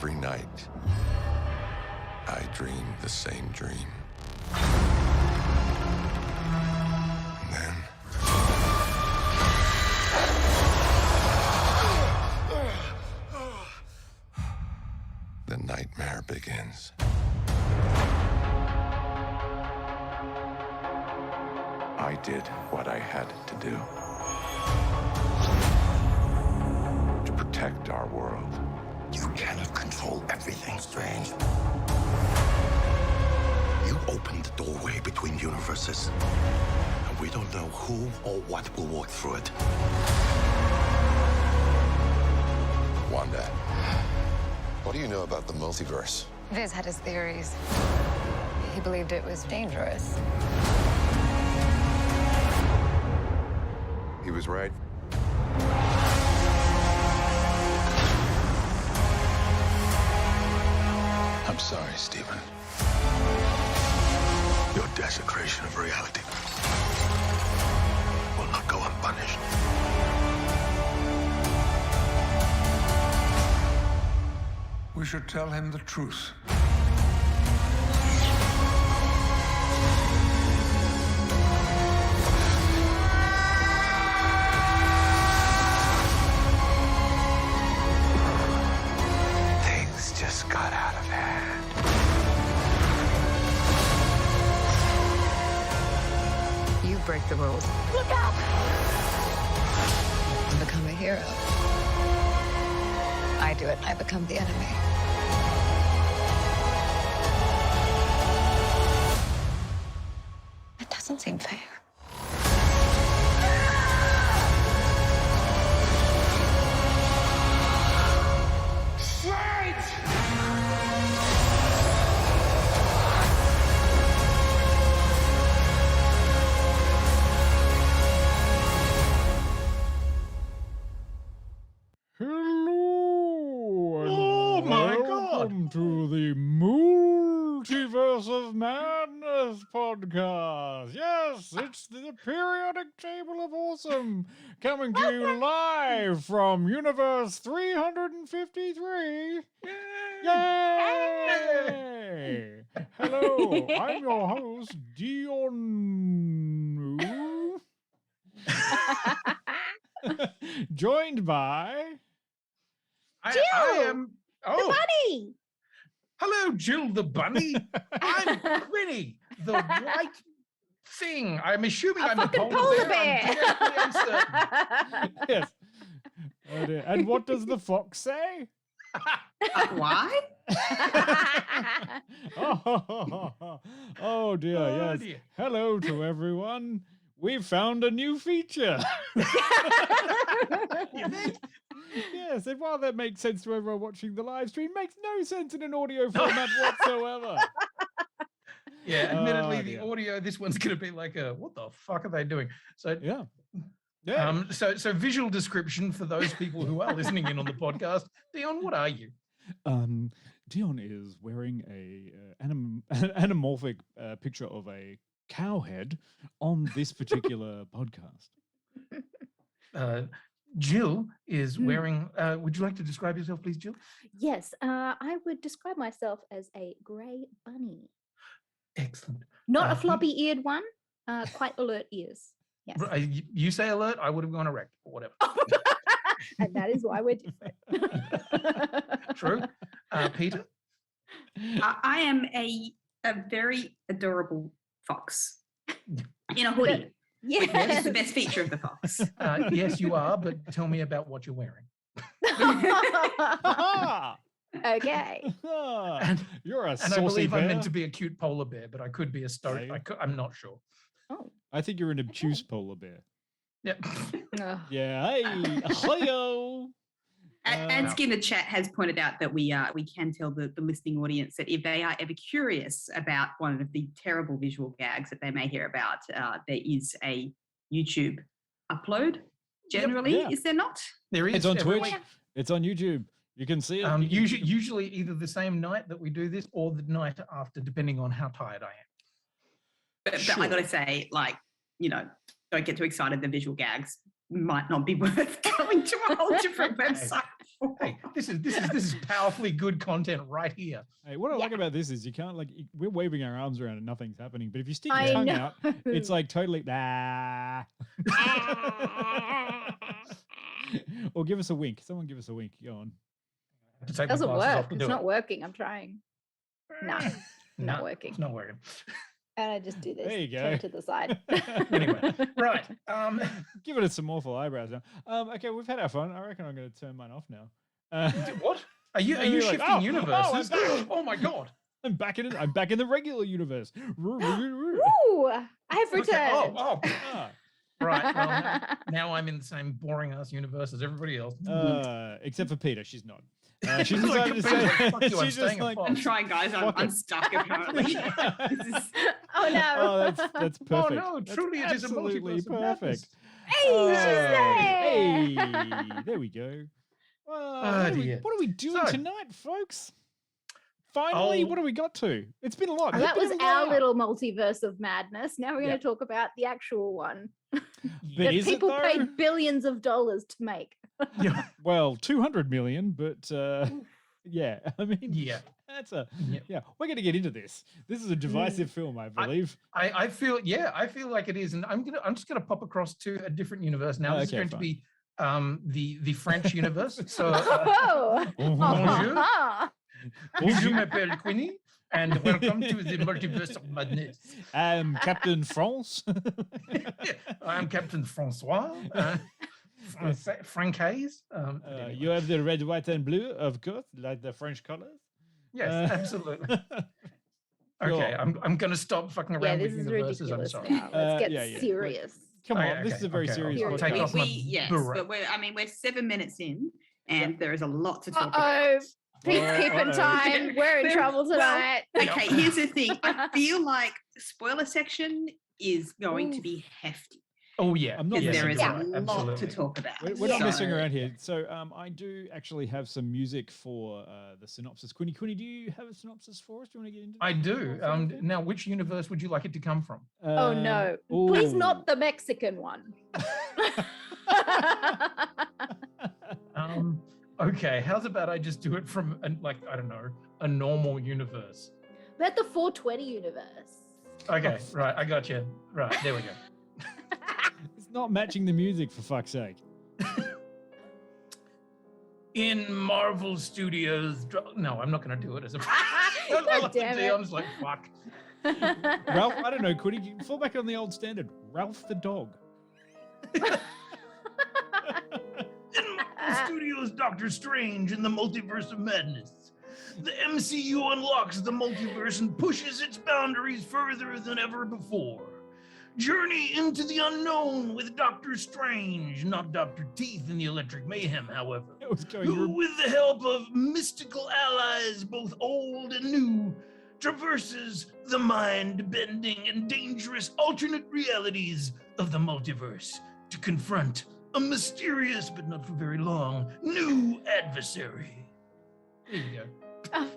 every night, I dream the same dream. And then... the nightmare begins. I did what I had to do to protect our world. You cannot control everything, Strange. You opened the doorway between universes, and we don't know who or what will walk through it. Wanda, what do you know about the multiverse? Viz had his theories. He believed it was dangerous. He was right. I'm sorry, Stephen. Your desecration of reality will not go unpunished. We should tell him the truth. Things just got out of hand. You break the rules. Look out! And become a hero. I do it, I become the enemy. It doesn't seem fair. Hello, and Oh, my welcome God. to the Multiverse of Madness podcast. Yes, it's the periodic table of awesome coming to you live from Universe 353. Yay! Hello, I'm your host, Dion. Joined by... I Jill! am. The Oh, bunny! hello, Jill the bunny. I'm Quinny, the white thing. I'm assuming I'm fucking a polar bear. I'm genetically uncertain. Yes. Oh dear. And what does the fox say? Why? Oh dear, Oh, yes. dear. Hello to everyone. We've found a new feature. You think? Yes, and while that makes sense to everyone watching the live stream, makes no sense in an audio format whatsoever. Yeah, admittedly, Oh, the dear. audio, this one's going to be like a, what the fuck are they doing? So, Yeah. Yeah. so visual description for those people who are listening in on the podcast. Dion, what are you? Dion is wearing a anamorphic picture of a cow head on this particular podcast. Jill is wearing, would you like to describe yourself, please, Jill? Yes, I would describe myself as a grey bunny. Excellent. Not a floppy-eared one, quite alert ears. Yes. You say alert, I would have gone erect, or whatever. And that is why we're different. True. Peter? I am a very adorable fox in a hoodie. It's Yes. the best feature of the fox. Yes, you are, but tell me about what you're wearing. Okay. You're a And saucy I believe bear. I'm meant to be a cute polar bear, but I could be a Are stoic. you? I'm not sure. Oh. I think you're an obtuse polar bear. Yeah. Ugh. Yeah. Hey. Hi-yo. Ansky in the chat has pointed out that we can tell the listening audience that if they are ever curious about one of the terrible visual gags that they may hear about, there is a YouTube upload. Generally, Yeah. is there not? There is. It's on everywhere. Twitch. It's on YouTube. You can see it. Usually either the same night that we do this or the night after, depending on how tired I am. But I got to say, like, don't get too excited. The visual gags might not be worth going to a whole different website. Hey, this is powerfully good content right here. Hey, what I like Yeah. about this is you can't we're waving our arms around and nothing's happening. But if you stick your I tongue know. out, it's like totally or give us a wink. Someone give us a wink. Go on. I have to take my Doesn't glasses off work. to It's do not it. working. I'm trying. No, not No, working. It's not working. And I just do this. There you Turn go. to the side. Anyway, right. Giving it some awful eyebrows now. Okay, we've had our fun. I reckon I'm going to turn mine off now. What? Are you Maybe like, shifting I'm universes? back. Oh my god. I'm back in it. I'm back in the regular universe. Ooh, I have returned. Okay. Oh. Ah, Right. Well, now I'm in the same boring ass universe as everybody else. except for Peter, she's not. She's It's like decided to a bit say like, fuck you, I'm she's staying just at like, Fox. I'm trying, guys. I'm Fuck it. unstuck apparently. This is- Oh no. oh, that's perfect. Oh no, That's truly it is a absolutely multiverse of madness. perfect. Hey, she's Hey, there. there we go. Well, Oh, what, dear. are we doing So- tonight, folks? Finally, Oh. what have we got to? It's been a lot. Well, It's that been was a our while. little multiverse of madness. Now we're going Yeah. to talk about the actual one But that is it people though? paid billions of dollars to make. Yeah. Well, 200 million, but yeah, I mean, Yeah. that's a Yeah. yeah. We're going to get into this. This is a divisive film, I believe. I feel like it is, and I'm just gonna pop across to a different universe now. Oh, This is okay, going to be the French universe. So Oh. bonjour. Uh-huh. Je m'appelle Quinny, and welcome to the multiverse of madness. I'm Captain France. I'm Captain Francois. Francaise. But anyway. You have the red, white, and blue, of course, like the French colors. Yes, absolutely. Okay, I'm going to stop fucking Yeah, around this with is universes. I'm ridiculous sorry. now. Let's get yeah, yeah. serious. Come on, Okay, this is a very okay, serious I'll podcast. take off my yes, beret. but we're 7 minutes in, and there is a lot to talk about. Uh-oh. Pete's Uh-oh. keeping time. We're in There- trouble well, tonight. Okay, here's the thing. I feel like spoiler section is going to be hefty. Oh yeah, I'm not Because messing there is around. a lot to Absolutely. talk about. We're not Yeah. messing around here. So I do actually have some music for the synopsis. Quinny, do you have a synopsis for us? Do you want to get into I that do. before I finish it? Now, which universe would you like it to come from? Oh no. Please ooh. not the Mexican one. Okay, how's about I just do it from I don't know, a normal universe? But the 420 universe. Okay, right, I got you. Right, there we go. It's not matching the music, for fuck's sake. In Marvel Studios, no, I'm not going to do it as a. God damn it. I'm just like fuck. Ralph, I don't know, Quinny, you fall back on the old standard. Ralph the dog. In Marvel Studios, Doctor Strange in the Multiverse of Madness. The MCU unlocks the multiverse and pushes its boundaries further than ever before. Journey into the unknown with Doctor Strange, not Dr. Teeth in the Electric Mayhem, however. It was going Who, with the help of mystical allies, both old and new, traverses the mind-bending and dangerous alternate realities of the multiverse to confront a mysterious, but not for very long, new adversary. There you go.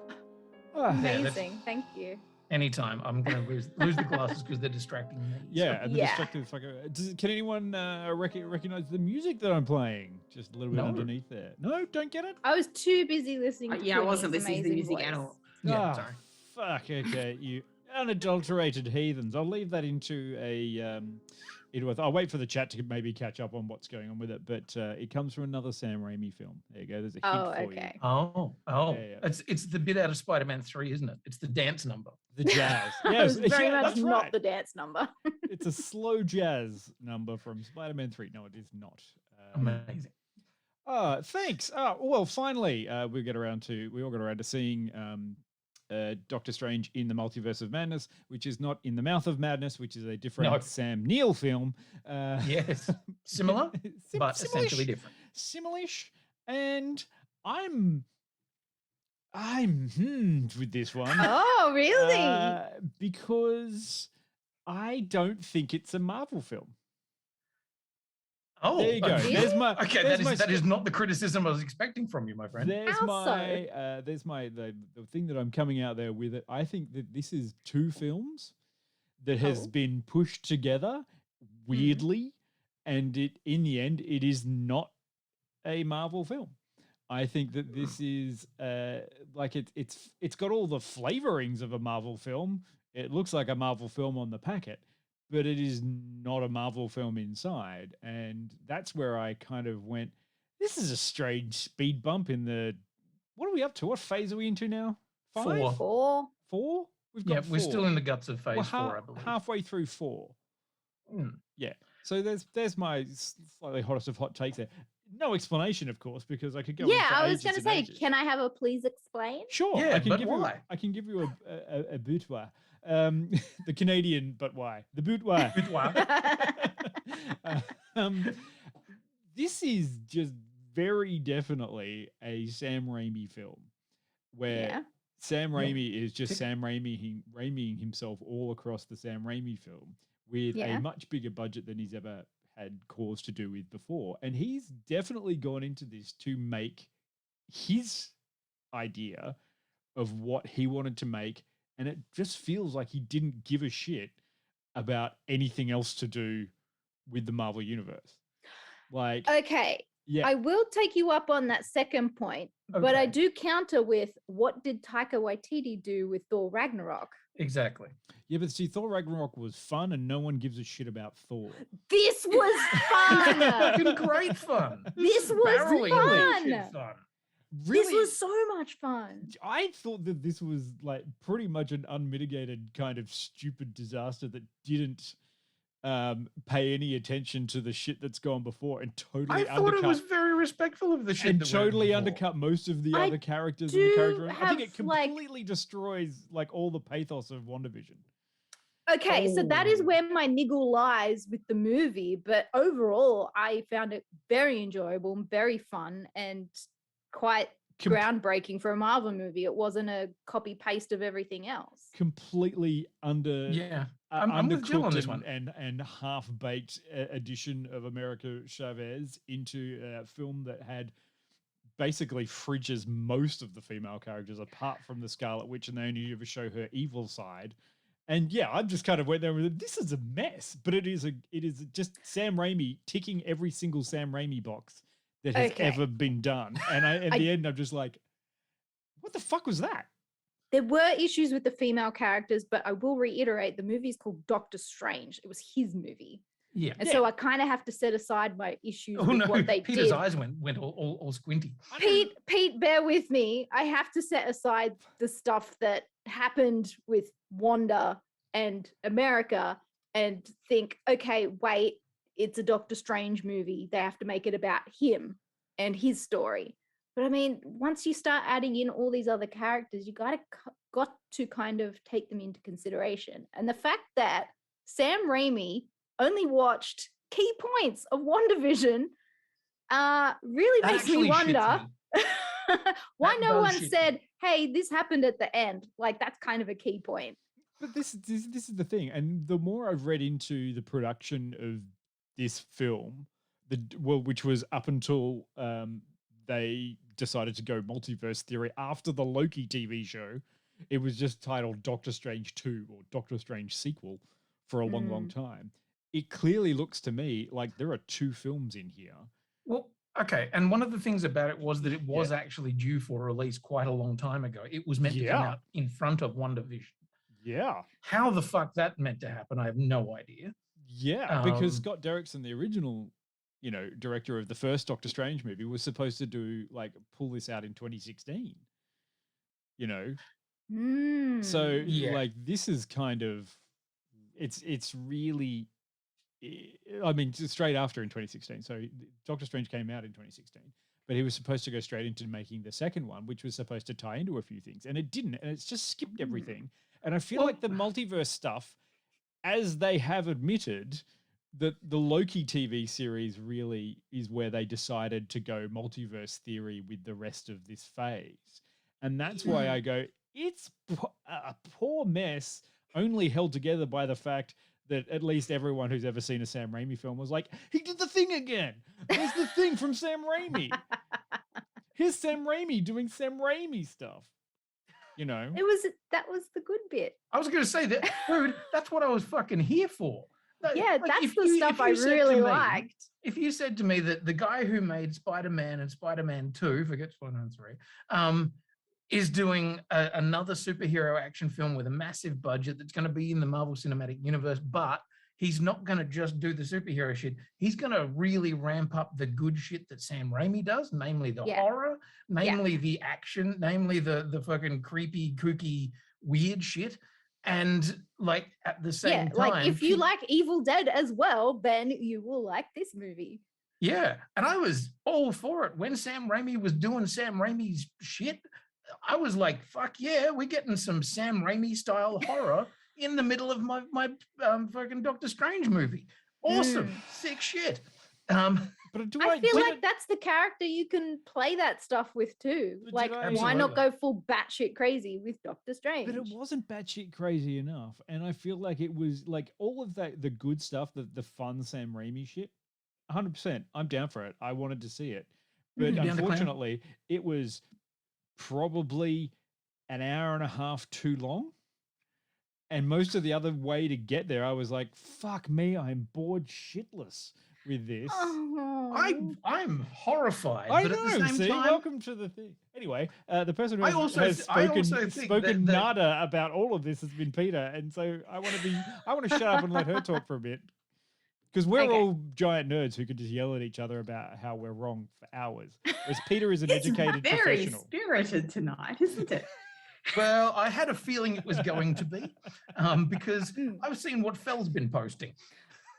Amazing. Thank you. Anytime. I'm going to lose the glasses because they're distracting me. Yeah, and the Yeah. distracted fucker. Can anyone recognize the music that I'm playing? Just a little bit No. underneath there. No, don't get it? I was too busy listening to Yeah, I wasn't Quinny's listening to the amazing music at voice. all. Yeah, Ah, sorry. fuck, okay, you unadulterated heathens. I'll leave that into a I'll wait for the chat to maybe catch up on what's going on with it, but it comes from another Sam Raimi film. There you go. There's a hint Oh, for okay. Oh. Yeah. It's the bit out of Spider-Man 3, isn't it? It's the dance number. you. The jazz. It Yes, was very yeah, much that's not right. the dance number. It's a slow jazz number from Spider-Man 3. No, it is not. Amazing. Thanks. Well, finally, we all got around to seeing Doctor Strange in the Multiverse of Madness, which is not in the Mouth of Madness, which is a different No. Sam Neill film. Yes. Similar, but essentially different. Similish, and I'm with this one. Oh, really? Because I don't think it's a Marvel film. Oh, There you go. okay. There's my Okay, there's that is my not the criticism I was expecting from you, my friend. There's How the thing that I'm coming out there with it. I think that this is two films that has Oh. been pushed together weirdly, and in the end it is not a Marvel film. I think that this is like it's got all the flavorings of a Marvel film. It looks like a Marvel film on the packet, but it is not a Marvel film inside. And that's where I kind of went, this is a strange speed bump in the, what are we up to? What phase are we into now? 5? 4. 4? We've Yeah, got 4. we're still in the guts of phase We're 4, I believe. halfway through 4. Mm. Yeah. So there's my slightly hottest of hot takes there. No explanation, of course, because I could go. Yeah, on for I was ages going to and say, ages. can I have a please explain? Sure. Yeah, I can but give why? I can give you a boudoir. The Canadian, but why? The boudoir. This is just very definitely a Sam Raimi film where Yeah. Sam Raimi is just Sam Raimiing himself all across the Sam Raimi film with Yeah. a much bigger budget than he's ever had cause to do with before. And he's definitely gone into this to make his idea of what he wanted to make. And it just feels like he didn't give a shit about anything else to do with the Marvel Universe. Like, Okay. yeah. I will take you up on that second point, but I Okay. do counter with what did Taika Waititi do with Thor Ragnarok? Exactly. Yeah, but see, Thor Ragnarok was fun and no one gives a shit about Thor. This was fun. Fucking great fun. This was Barreling fun. bullshit fun. This was so much fun. I thought that this was like pretty much an unmitigated kind of stupid disaster that didn't pay any attention to the shit that's gone before and totally I thought undercut it was very respectful of the shit and that went totally before. undercut most of the I other characters and the do character. I think it have, like- completely destroys like all the pathos of WandaVision. Okay, so that is Oh. where my niggle lies with the movie, but overall, I found it very enjoyable and very fun and quite Com- groundbreaking for a Marvel movie. It wasn't a copy paste of everything else. Completely Yeah. I'm with Jill on undercooked this one. and half baked edition of America Chavez into a film that had basically fridges most of the female characters apart from the Scarlet Witch, and they only ever show her evil side. And yeah, I just kind of went there with this is a mess, but it is just Sam Raimi ticking every single Sam Raimi box that has Okay. ever been done. And at the end, I'm just like, what the fuck was that? There were issues with the female characters, but I will reiterate the movie is called Doctor Strange. It was his movie. Yeah. And so I kind of have to set aside my issues Oh with no, what they Peter's did. eyes went all squinty. Pete, bear with me. I have to set aside the stuff that happened with Wanda and America and think, okay, wait, it's a Doctor Strange movie. They have to make it about him and his story. But I mean, once you start adding in all these other characters, you got to kind of take them into consideration. And the fact that Sam Raimi only watched key points of WandaVision really That makes me actually wonder shits me. why That no does one shit said, hey, this happened at the end. Like, that's kind of a key point. But this is the thing, and the more I've read into the production of this film, which was up until they decided to go multiverse theory after the Loki TV show, it was just titled Doctor Strange 2 or Doctor Strange sequel for a long time. It clearly looks to me like there are 2 films in here. Well, okay. And one of the things about it was that it was actually due for release quite a long time ago. It was meant to come out in front of WandaVision. Yeah. How the fuck that meant to happen, I have no idea. Yeah, because Scott Derrickson, the original, director of the first Doctor Strange movie, was supposed to pull this out in 2016. So Yeah. like this is kind of it's really I mean straight after in 2016. So Doctor Strange came out in 2016, but he was supposed to go straight into making the second one, which was supposed to tie into a few things, and it didn't, and it's just skipped everything. And I feel like the multiverse stuff, as they have admitted, that the Loki TV series really is where they decided to go multiverse theory with the rest of this phase. And that's why I go, it's a poor mess, only held together by the fact that at least everyone who's ever seen a Sam Raimi film was like, he did the thing again. There's the thing from Sam Raimi. Here's Sam Raimi doing Sam Raimi stuff. That was the good bit. I was going to say that, dude, that's what I was fucking here for. Yeah, Like, that's if the you- stuff if I you said to really me- liked. If you said to me that the guy who made Spider-Man and Spider-Man 2, forget Spider-Man 3, is doing another superhero action film with a massive budget that's going to be in the Marvel Cinematic Universe, but he's not going to just do the superhero shit. He's going to really ramp up the good shit that Sam Raimi does, namely the horror, namely the action, namely the fucking creepy, kooky, weird shit. And like at the same time, like if you like Evil Dead as well, then you will like this movie. Yeah, and I was all for it. When Sam Raimi was doing Sam Raimi's shit, I was like, fuck yeah, we're getting some Sam Raimi style horror in the middle of my fucking Doctor Strange movie. Awesome, sick shit. But I feel like that's the character you can play that stuff with too. Like, why not go full batshit crazy with Doctor Strange? But it wasn't batshit crazy enough, and I feel like it was like all of that, the good stuff, the fun Sam Raimi shit. 100%, I'm down for it. I wanted to see it, but unfortunately, it was probably an hour and a half too long. And most of the other way to get there, I was like, fuck me, I'm bored shitless with this. I'm horrified. I but know. At the same See, time, welcome to the thing. Anyway, the person who has think spoken that nada about all of this has been Peter, and so I want to shut up and let her talk for a bit, because we're all giant nerds who could just yell at each other about how we're wrong for hours. Whereas Peter is an educated professional. Very spirited tonight, isn't it? Well, I had a feeling it was going to be, because I've seen what Fell's been posting.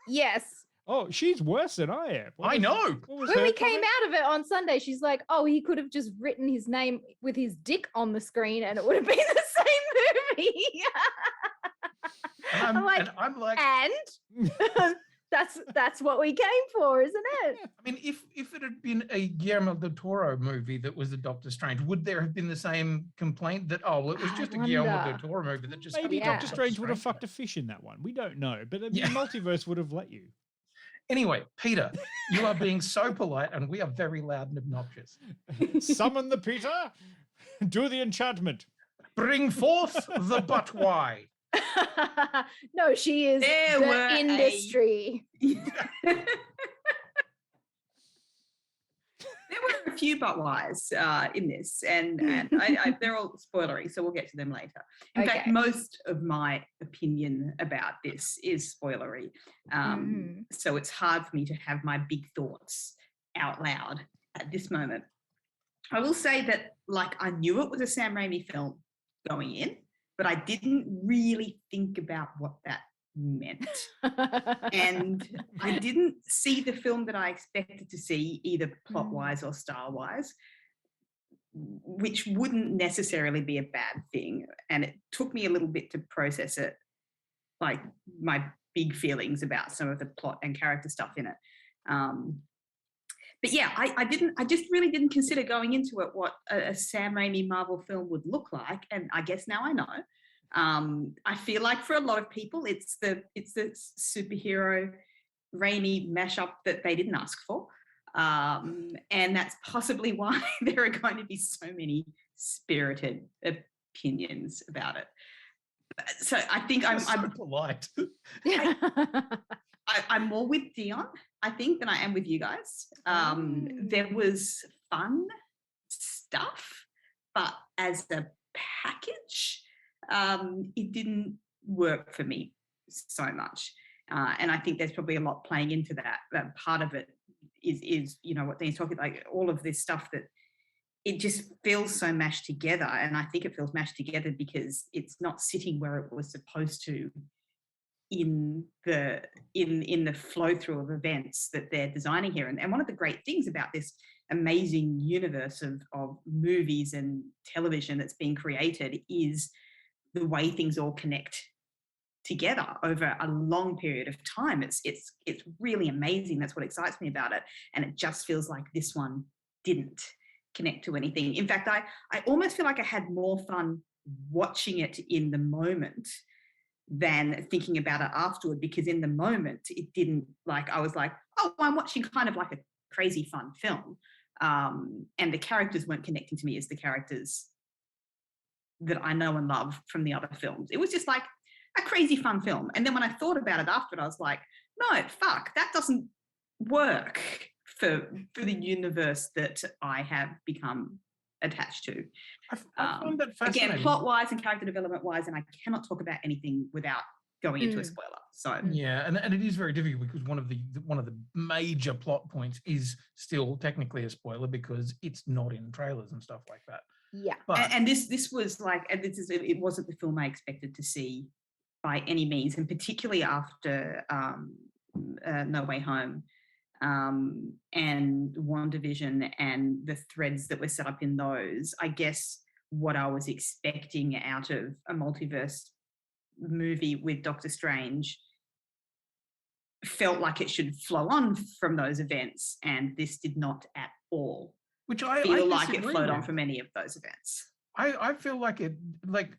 Yes. Oh, she's worse than I am. I know. When we came out of it on Sunday, she's like, oh, he could have just written his name with his dick on the screen and it would have been the same movie. I'm like, that's what we came for, isn't it? I mean, if it had been a Guillermo del Toro movie that was a Doctor Strange, would there have been the same complaint that, oh, well, it was just a Guillermo del Toro movie that just... Maybe Doctor Strange would have fucked a fish in that one. We don't know, but the multiverse would have let you. Anyway, Peter, you are being so polite and we are very loud and obnoxious. Summon the Peter. Do the enchantment. Bring forth the but why. No, she is the industry. There were a few but whys in this, and they're all spoilery, so we'll get to them later. In fact, most of my opinion about this is spoilery, so it's hard for me to have my big thoughts out loud at this moment. I will say that, like, I knew it was a Sam Raimi film going in, but I didn't really think about what that meant. And I didn't see the film that I expected to see, either plot-wise or style-wise, which wouldn't necessarily be a bad thing. And it took me a little bit to process it, like my big feelings about some of the plot and character stuff in it. But yeah, I just really didn't consider going into it what a Sam Raimi Marvel film would look like. And I guess now I know. I feel like for a lot of people, it's the superhero Raimi mashup that they didn't ask for. And that's possibly why there are going to be so many spirited opinions about it. So I think I'm polite. I'm more with Dion, I think, than I am with you guys. There was fun stuff, but as a package, it didn't work for me so much. And I think there's probably a lot playing into that. That part of it is what Dean's talking about, like all of this stuff that it just feels so mashed together. And I think it feels mashed together because it's not sitting where it was supposed to in the flow through of events that they're designing here. And one of the great things about this amazing universe of movies and television that's being created is the way things all connect together over a long period of time. It's really amazing. That's what excites me about it. And it just feels like this one didn't connect to anything. In fact, I almost feel like I had more fun watching it in the moment than thinking about it afterward, because in the moment it didn't, like, I was like, oh, I'm watching kind of like a crazy fun film. And the characters weren't connecting to me as the characters that I know and love from the other films. It was just like a crazy fun film. And then when I thought about it after, I was like, No, fuck, that doesn't work for the universe that I have become attached to. I find that fascinating. Again, plot wise and character development wise, and I cannot talk about anything without going into a spoiler. So yeah, and it is very difficult because one of the major plot points is still technically a spoiler because it's not in trailers and stuff like that. Yeah, but and this was like, and it wasn't the film I expected to see by any means, and particularly after No Way Home and WandaVision and the threads that were set up in those. I guess what I was expecting out of a multiverse movie with Doctor Strange felt like it should flow on from those events, and this did not at all. Which I feel like it flowed on from any of those events. I feel like it, like,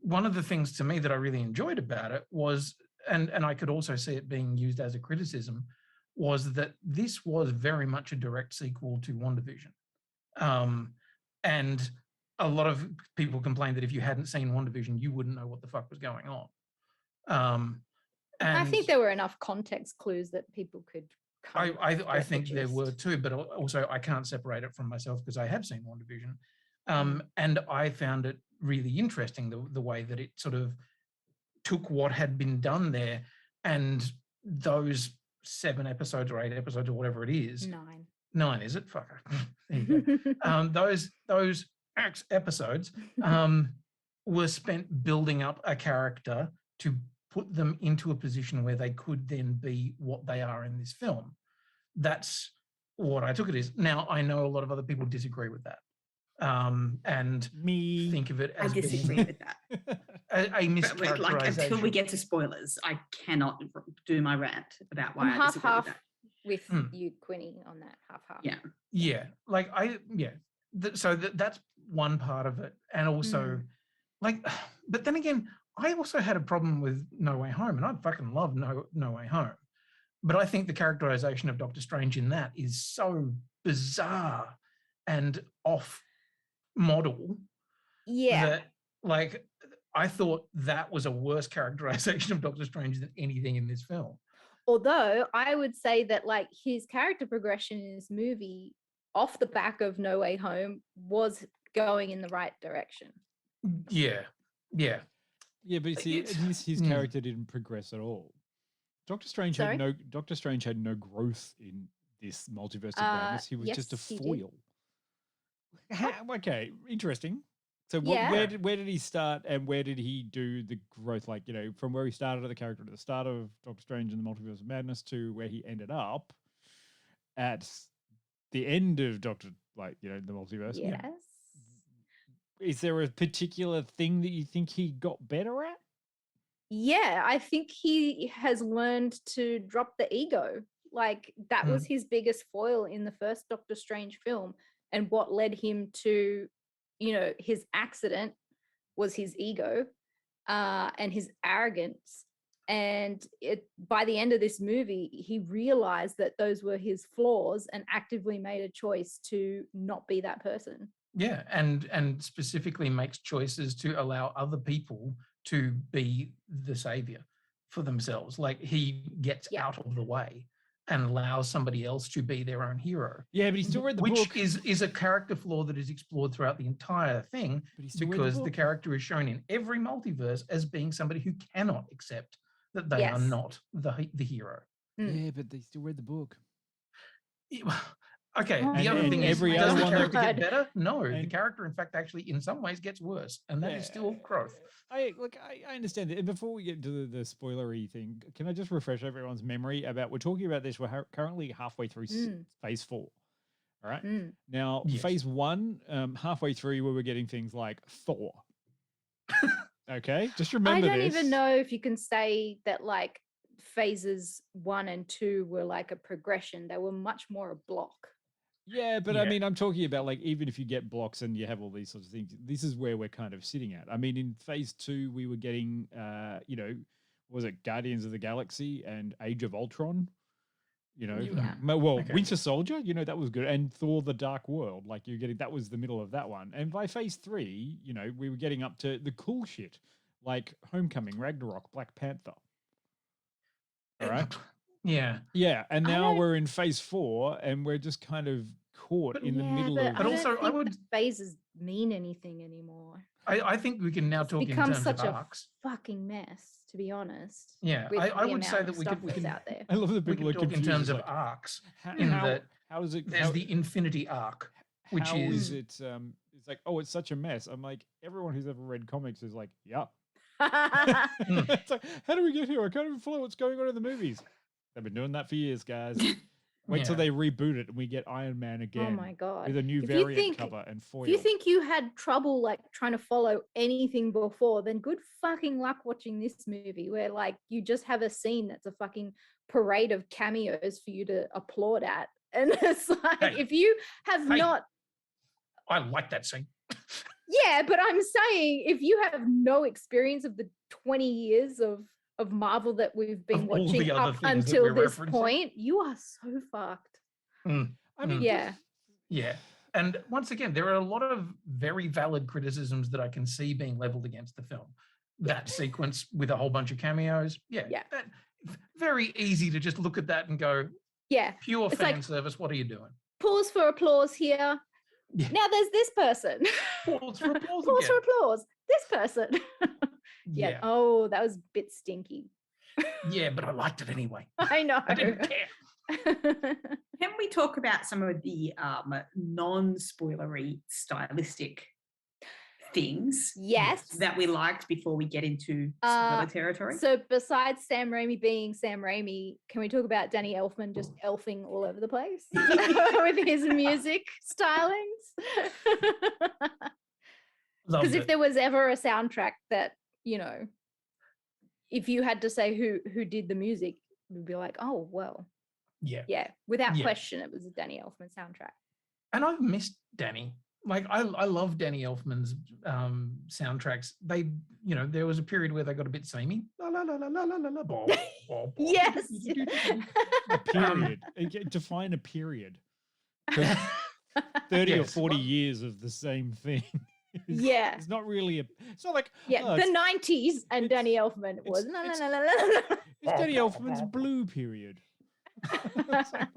one of the things to me that I really enjoyed about it was, and I could also see it being used as a criticism, was that this was very much a direct sequel to WandaVision. And a lot of people complained that if you hadn't seen WandaVision, you wouldn't know what the fuck was going on. And I think there were enough context clues that people could. I think there were too, but also I can't separate it from myself because I have seen WandaVision. And I found it really interesting, the way that it sort of took what had been done there, and those 7 episodes or 8 episodes or whatever it is. 9, is it? Fuck. There you go. Those episodes were spent building up a character to put them into a position where they could then be what they are in this film. That's what I took it as. Now, I know a lot of other people disagree with that. And think of it as I disagree with that. a mischaracterization. Like, until we get to spoilers, I cannot do my rant about why I disagree with that. With you, Quinny, on that half. Yeah. Like so that's one part of it, and also like, but then again, I also had a problem with No Way Home, and I fucking love No Way Home, but I think the characterization of Doctor Strange in that is so bizarre and off model. Yeah. That, like, I thought that was a worse characterization of Doctor Strange than anything in this film. Although I would say that, like, his character progression in this movie off the back of No Way Home was going in the right direction. Yeah. But you see, his character didn't progress at all. Doctor Strange had no growth in this multiverse of madness. He was just a foil. Okay, interesting. So where did he start, and where did he do the growth? Like, you know, from where he started as the character at the start of Doctor Strange and the Multiverse of Madness to where he ended up at the end of the Multiverse. Yes. Is there a particular thing that you think he got better at? Yeah, I think he has learned to drop the ego. Like, that was his biggest foil in the first Doctor Strange film, and what led him to, you know, his accident was his ego and his arrogance. And by the end of this movie, he realized that those were his flaws and actively made a choice to not be that person. Yeah, and specifically makes choices to allow other people to be the savior for themselves. Like, he gets out of the way and allows somebody else to be their own hero. Yeah, but he still read the book. Which is a character flaw that is explored throughout the entire thing, because the character is shown in every multiverse as being somebody who cannot accept that they are not the hero. Yeah, but they still read the book. Okay, the other thing is, every does other the one character get better? No, the character, in fact, actually, in some ways, gets worse, and that is still growth. I understand that. And before we get to the spoilery thing, can I just refresh everyone's memory about, we're talking about this, we're currently halfway through phase 4. All right. Now, phase 1, halfway through, we were getting things like Thor. Okay, just remember this. I don't even know if you can say that, like, phases 1 and 2 were like a progression. They were much more a block. Yeah, but I mean, I'm talking about, like, even if you get blocks and you have all these sorts of things, this is where we're kind of sitting at. I mean, in phase 2, we were getting, you know, was it Guardians of the Galaxy and Age of Ultron? You know, Winter Soldier, you know, that was good. And Thor: The Dark World, like, you're getting, that was the middle of that one. And by phase 3, you know, we were getting up to the cool shit, like Homecoming, Ragnarok, Black Panther. All right. Yeah. Yeah, and I now don't- we're in phase 4, and we're just kind of caught in the middle of. But I also, don't I think would- the phases mean anything anymore. I think we can now It's talk in become terms such of a arcs. fucking mess, to be honest. Yeah, with I the would say amount that of we stuff could we that's can out there. I love that we people can are talk in confused. terms It's of like, arcs. how, in how, that how is it? There's How, the Infinity arc, which how is it? It's like, oh, it's such a mess. I'm like, everyone who's ever read comics is like, yeah. It's like, how do we get here? I can't even follow what's going on in the movies. They've been doing that for years, guys. Wait till Yeah. they reboot it and we get Iron Man again. Oh my god. With a new If you variant think- cover and foil. If you think you had trouble like trying to follow anything before, then good fucking luck watching this movie where like you just have a scene that's a fucking parade of cameos for you to applaud at. And it's like Hey. if you have Hey. not I like that scene. Yeah, but I'm saying if you have no experience of the 20 years of Marvel that we've been Of all the watching other up things that until we're this referencing. point, you are so fucked. I mean, Yeah. Yeah. And once again, there are a lot of very valid criticisms that I can see being leveled against the film. That sequence with a whole bunch of cameos. Yeah. Yeah. Very easy to just look at that and go, Yeah. pure It's fan like- service. What are you doing? Pause for applause here. Yeah. Now there's this person. Pause for applause Pause again. for applause. This person. Yeah. Yeah. Oh, that was a bit stinky. Yeah, but I liked it anyway. I know. I didn't care. Can we talk about some of the non-spoilery stylistic things Yes. that we liked before we get into spoiler territory? So besides Sam Raimi being Sam Raimi, can we talk about Danny Elfman just elfing all over the place with his music stylings? Loved Because if it. there was ever a soundtrack that, you know, if you had to say who did the music, we'd be like, oh well, Yeah. yeah, without Yeah. question, it was a Danny Elfman soundtrack. And I've missed Danny. Like I love Danny Elfman's soundtracks. They, you know, there was a period where they got a bit samey. La la la la la la la la. Blah, blah, blah, blah. Yes. a period. Define a period. 'Cause 30 or Yes, 40 well- years of the same thing. Yeah. It's not really a. It's not like. Yeah, oh, the it's, 90s and Danny Elfman was la, la, la, la, la, la. it's Danny Elfman's blue period. It's like,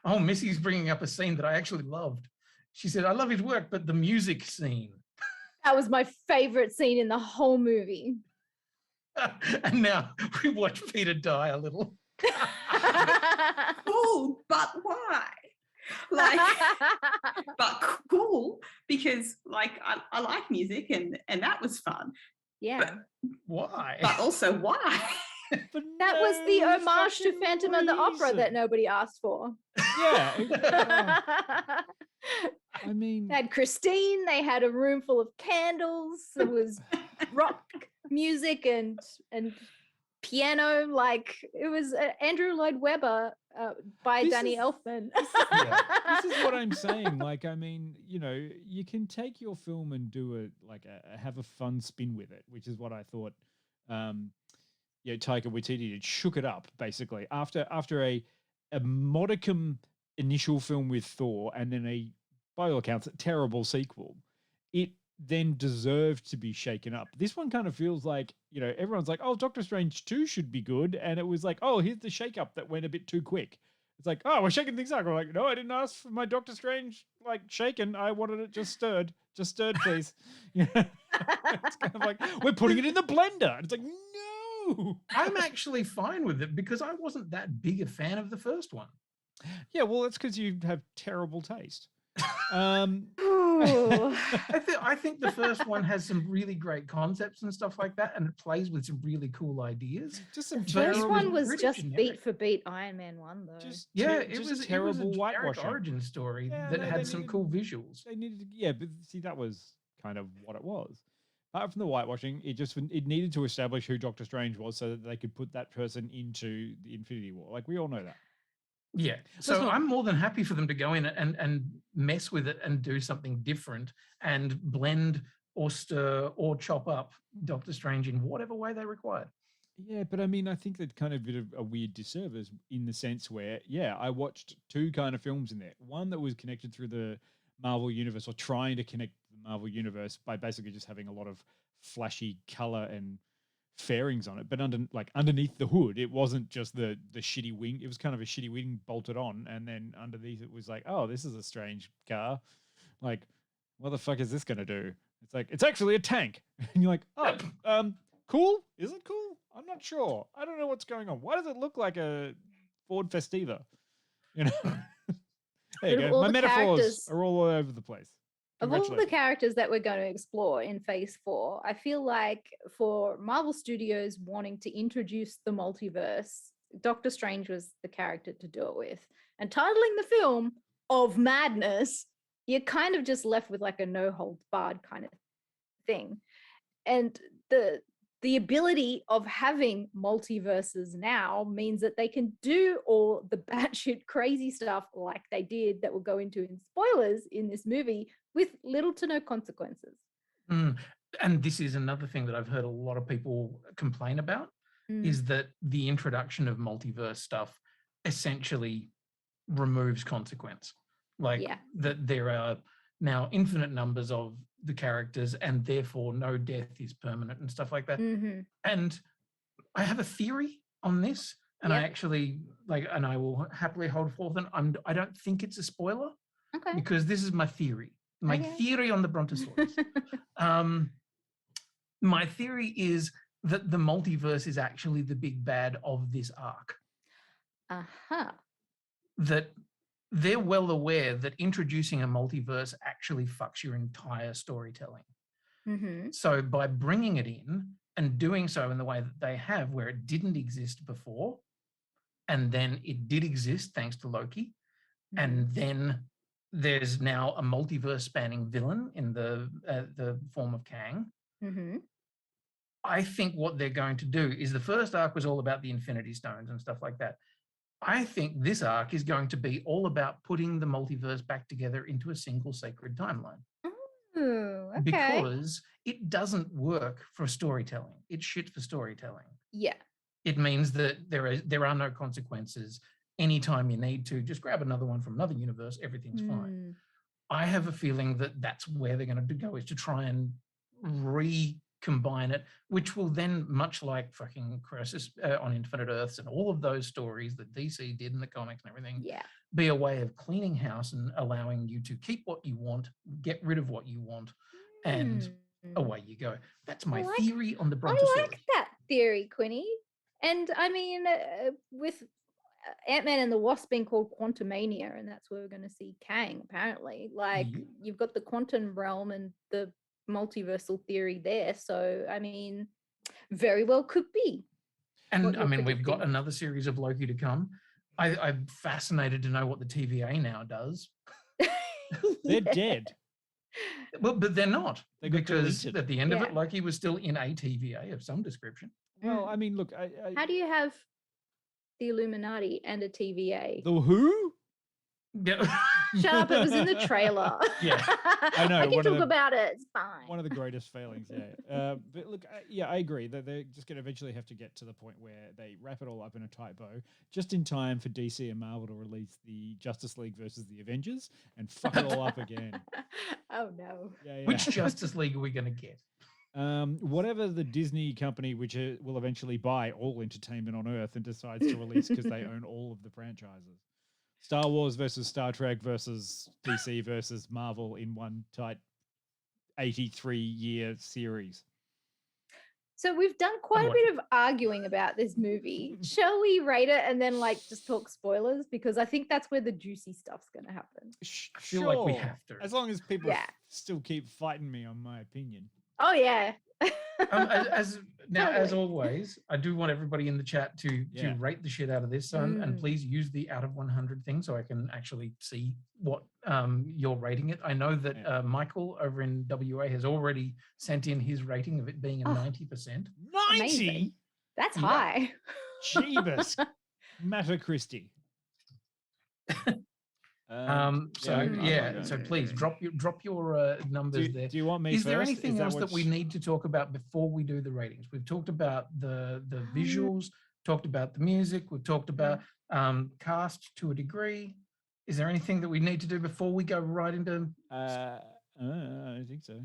Oh, Missy's bringing up a scene that I actually loved. She said, "I love his work, but the music scene." That was my favorite scene in the whole movie. And now we watch Peter die a little. Cool, but why? Like, but cool because like I like music and that was fun. Yeah. Why? But also why? for That was the no homage to fucking Phantom of the Opera that reason. nobody asked for. Yeah. They I mean, had Christine, they had a room full of candles, there was rock music and piano, like it was Andrew Lloyd Webber by This Danny is- Elfman. this is what I'm saying. Like, I mean, you know, you can take your film and do have a fun spin with it, which is what I thought. Taika Waititi did. Shook it up basically after a modicum initial film with Thor and then by all accounts, a terrible sequel. It then deserved to be shaken up. This one kind of feels like, you know, everyone's like, oh, Doctor Strange 2 should be good. And it was like, oh, here's the shake up that went a bit too quick. It's like, oh, we're shaking things up. We're like, no, I didn't ask for my Doctor Strange like shaken. I wanted it just stirred. Just stirred, please. Yeah. It's kind of like, we're putting it in the blender. And it's like, no. I'm actually fine with it because I wasn't that big a fan of the first one. Yeah, well, that's because you have terrible taste. Ooh. I think the first one has some really great concepts and stuff like that, and it plays with some really cool ideas. Just some The But first it one was pretty just generic. beat for beat Iron Man 1, though. Yeah, it just was a terrible generic whitewashing. origin story Yeah, that they had some needed- cool visuals. They needed, but see, that was kind of what it was. Apart from the whitewashing, it needed to establish who Doctor Strange was so that they could put that person into the Infinity War. Like we all know that. Yeah, That's so not- I'm more than happy for them to go in and mess with it and do something different and blend or stir or chop up Doctor Strange in whatever way they require. Yeah, but I mean, I think that kind of bit of a weird disservice in the sense where, I watched two kind of films in there. One that was connected through the Marvel Universe or trying to connect the Marvel Universe by basically just having a lot of flashy color and fairings on it, but underneath the hood, it wasn't just the shitty wing. It was kind of a shitty wing bolted on, and then underneath it was like, oh, this is a strange car. Like, what the fuck is this gonna do? It's like, it's actually a tank, and you're like, oh, cool. Is it cool? I'm not sure. I don't know what's going on. Why does it look like a Ford Festiva? You know. There you go. My metaphors are all over the place. Of all the characters that we're going to explore in Phase 4, I feel like for Marvel Studios wanting to introduce the multiverse, Doctor Strange was the character to do it with. And titling the film Of Madness, you're kind of just left with like a no holds barred kind of thing. And the ability of having multiverses now means that they can do all the batshit crazy stuff like they did that we'll go into in spoilers in this movie with little to no consequences. And this is another thing that I've heard a lot of people complain about, is that the introduction of multiverse stuff essentially removes consequence. Like that there are now infinite numbers of the characters and therefore no death is permanent and stuff like that. And I have a theory on this, and I actually and I will happily hold forth, and I don't think it's a spoiler, because this is my theory. My theory on the Brontosaurus. My theory is that the multiverse is actually the big bad of this arc. That they're well aware that introducing a multiverse actually fucks your entire storytelling. So by bringing it in and doing so in the way that they have, where it didn't exist before, and then it did exist thanks to Loki, and then there's now a multiverse spanning villain in the form of Kang. I think what they're going to do is, the first arc was all about the Infinity Stones and stuff like that. I think this arc is going to be all about putting the multiverse back together into a single sacred timeline. Because it doesn't work for storytelling. It's shit for storytelling. It means that there are no consequences. Anytime you need to, just grab another one from another universe, everything's fine. I have a feeling that that's where they're going to go, is to try and recombine it, which will then, much like fucking Crisis on Infinite Earths and all of those stories that DC did in the comics and everything, be a way of cleaning house and allowing you to keep what you want, get rid of what you want, and away you go. That's my theory on the Brontosaurus. I like that theory, Quinny. And I mean, with Ant-Man and the Wasp being called Quantumania, and that's where we're going to see Kang, apparently. Like, you've got the quantum realm and the multiversal theory there. So, I mean, very well could be. And I mean, we've got another series of Loki to come. I'm fascinated to know what the TVA now does. They're dead. Well, but they're not, because at the end of it, Loki was still in a TVA of some description. Well, I mean, look, how do you have the Illuminati and a TVA? The who? Shut up, it was in the trailer. I know. I can talk about it. It's fine. One of the greatest failings, but look, I agree that they're just going to eventually have to get to the point where they wrap it all up in a tight bow, just in time for DC and Marvel to release the Justice League versus the Avengers and fuck it all up again. Oh, no. Which Justice League are we going to get? Whatever the Disney company, which will eventually buy all entertainment on Earth and decides to release, because they own all of the franchises. Star Wars versus Star Trek versus DC versus Marvel in one tight 83-year series. So we've done quite a bit of arguing about this movie. Shall we rate it and then just talk spoilers? Because I think that's where the juicy stuff's going to happen. I feel like we have to. As long as people still keep fighting me on my opinion. Oh, yeah. As always, I do want everybody in the chat to rate the shit out of this, and please use the out of 100 thing so I can actually see what you're rating it. I know that Michael over in WA has already sent in his rating of it being a 90%. 90? That's high. Jeebus. Matter Christie. So please drop your numbers there. Do you want me Is first? there anything else that we need to talk about before we do the ratings? We've talked about the visuals, talked about the music, we've talked about cast to a degree. Is there anything that we need to do before we go right into? I don't think so.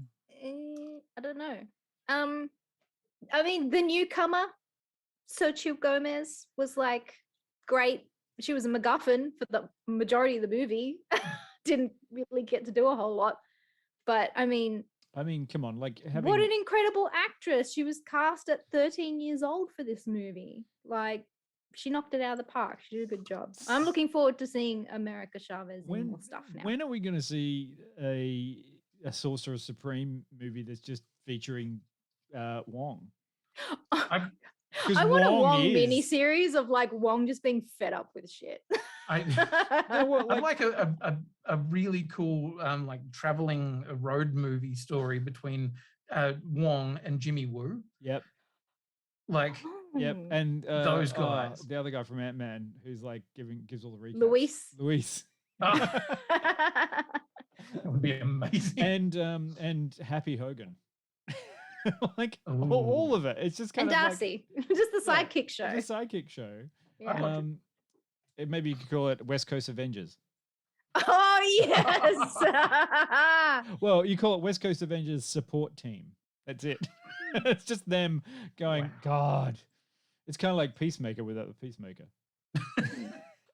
I don't know. I mean, the newcomer, Xochitl Gomez, was like great. She was a MacGuffin for the majority of the movie. Didn't really get to do a whole lot. But I mean, come on, like what an incredible actress. She was cast at 13 years old for this movie. Like, she knocked it out of the park. She did a good job. I'm looking forward to seeing America Chavez in more stuff now. When are we going to see a Sorcerer Supreme movie that's just featuring Wong? I want a Wong miniseries of like Wong just being fed up with shit. I'd like a really cool like traveling road movie story between Wong and Jimmy Woo. Yep. Like yep, and those guys. The other guy from Ant-Man who's like gives all the recaps. Luis. That would be amazing. And Happy Hogan. Like all of it. It's just kind of Darcy. Like, just the sidekick show. The sidekick show. Yeah. Maybe you could call it West Coast Avengers. Oh yes. Well, you call it West Coast Avengers support team. That's it. It's just them going, wow. God. It's kind of like Peacemaker without the Peacemaker.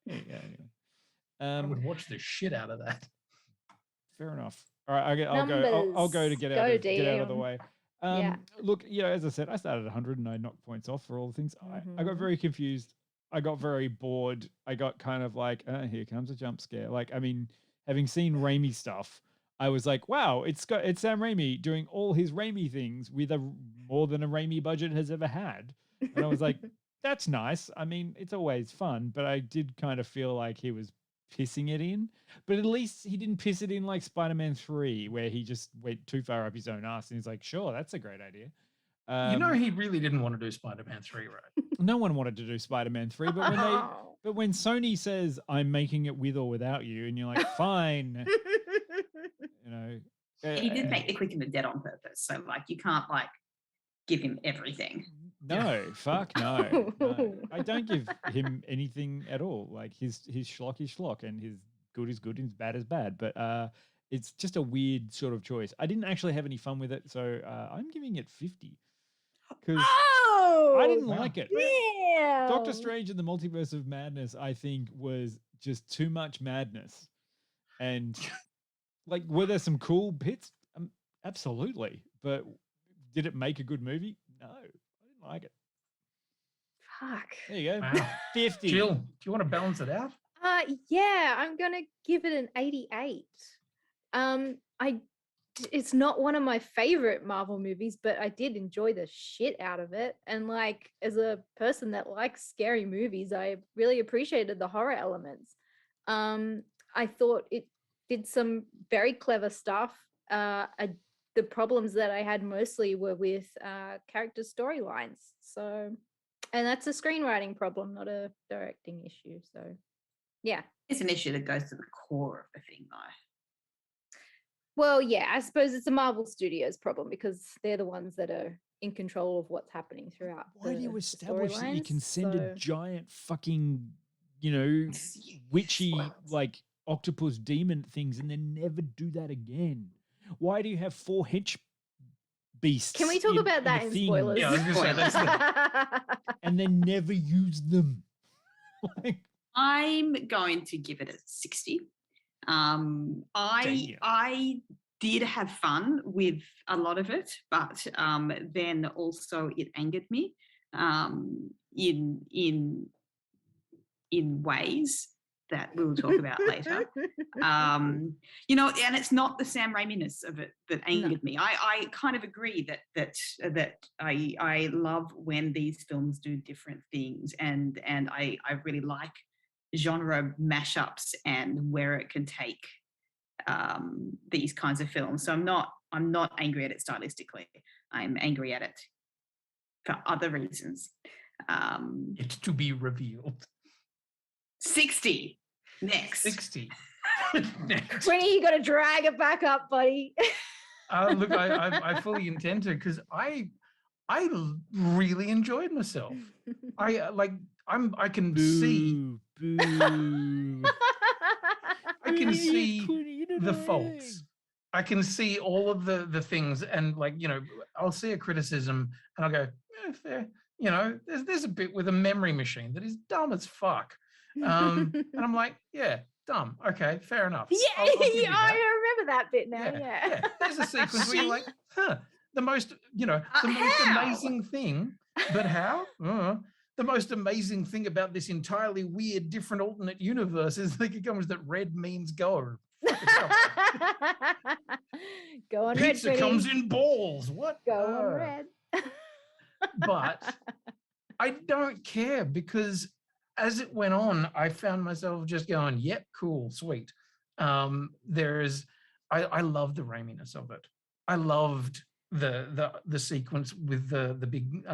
Yeah. I would watch the shit out of that. Fair enough. All right, I'll go to get out of the way. Look, as I said, I started at 100 and I knocked points off for all the things. I got very confused. I got very bored. I got kind of like, here comes a jump scare. Like, I mean, having seen Raimi stuff, I was like, wow, it's Sam Raimi doing all his Raimi things with more than a Raimi budget has ever had. And I was like, that's nice. I mean, it's always fun, but I did kind of feel like he was pissing it in. But at least he didn't piss it in like Spider-Man 3, where he just went too far up his own ass and he's like, sure, that's a great idea. He really didn't want to do Spider-Man 3, right? No one wanted to do Spider-Man 3, but when Sony says, I'm making it with or without you, and you're like, fine. He did make the Quick and the Dead on purpose, so like you can't like give him everything. No, fuck no. I don't give him anything at all. Like his schlock is schlock, and his good is good, and his bad is bad. But it's just a weird sort of choice. I didn't actually have any fun with it, so I'm giving it 50 because I didn't like it. Yeah. Doctor Strange and the Multiverse of Madness, I think, was just too much madness. And like, were there some cool bits? Absolutely. But did it make a good movie? No, I didn't like it. Fuck. There you go. Wow. 50. Jill, do you want to balance it out? Yeah, I'm gonna give it an 88. It's not one of my favorite Marvel movies, but I did enjoy the shit out of it. And like, as a person that likes scary movies, I really appreciated the horror elements. I thought it did some very clever stuff. The problems that I had mostly were with character storylines. So, and that's a screenwriting problem, not a directing issue. So, yeah. It's an issue that goes to the core of the thing, though. Well, yeah, I suppose it's a Marvel Studios problem because they're the ones that are in control of what's happening throughout. Why do you establish that you can send a giant fucking, witchy, like octopus demon things and then never do that again? Why do you have 4 hench beasts? Can we talk about that in spoilers? Yeah, I was gonna say, that's and then never use them. I'm going to give it a 60. I did have fun with a lot of it, but then also it angered me in ways that we'll talk about later. And it's not the Sam Raimi-ness of it that angered me. I kind of agree that I love when these films do different things, and I really like genre mashups and where it can take these kinds of films. So I'm not angry at it stylistically. I'm angry at it for other reasons. It's to be revealed. 60 next. 60 next. Quinny, you got to drag it back up, buddy. Look, I fully intend to, because I really enjoyed myself. I can see. I can see the faults. I can see all of the things, and like, you know, I'll see a criticism and I'll go, fair. You know, there's a bit with a memory machine that is dumb as fuck. And I'm like, yeah, dumb. Okay, fair enough. Yeah, I'll give you that. I remember that bit now. Yeah. There's a sequence where you're like, the most amazing thing, but how? The most amazing thing about this entirely weird, different alternate universe is like it comes that red means go. Go on, Pizza red. comes in balls. What? Go on, red. But I don't care, because as it went on, I found myself just going, yep, cool, sweet. I love the raminess of it. I loved the sequence with the big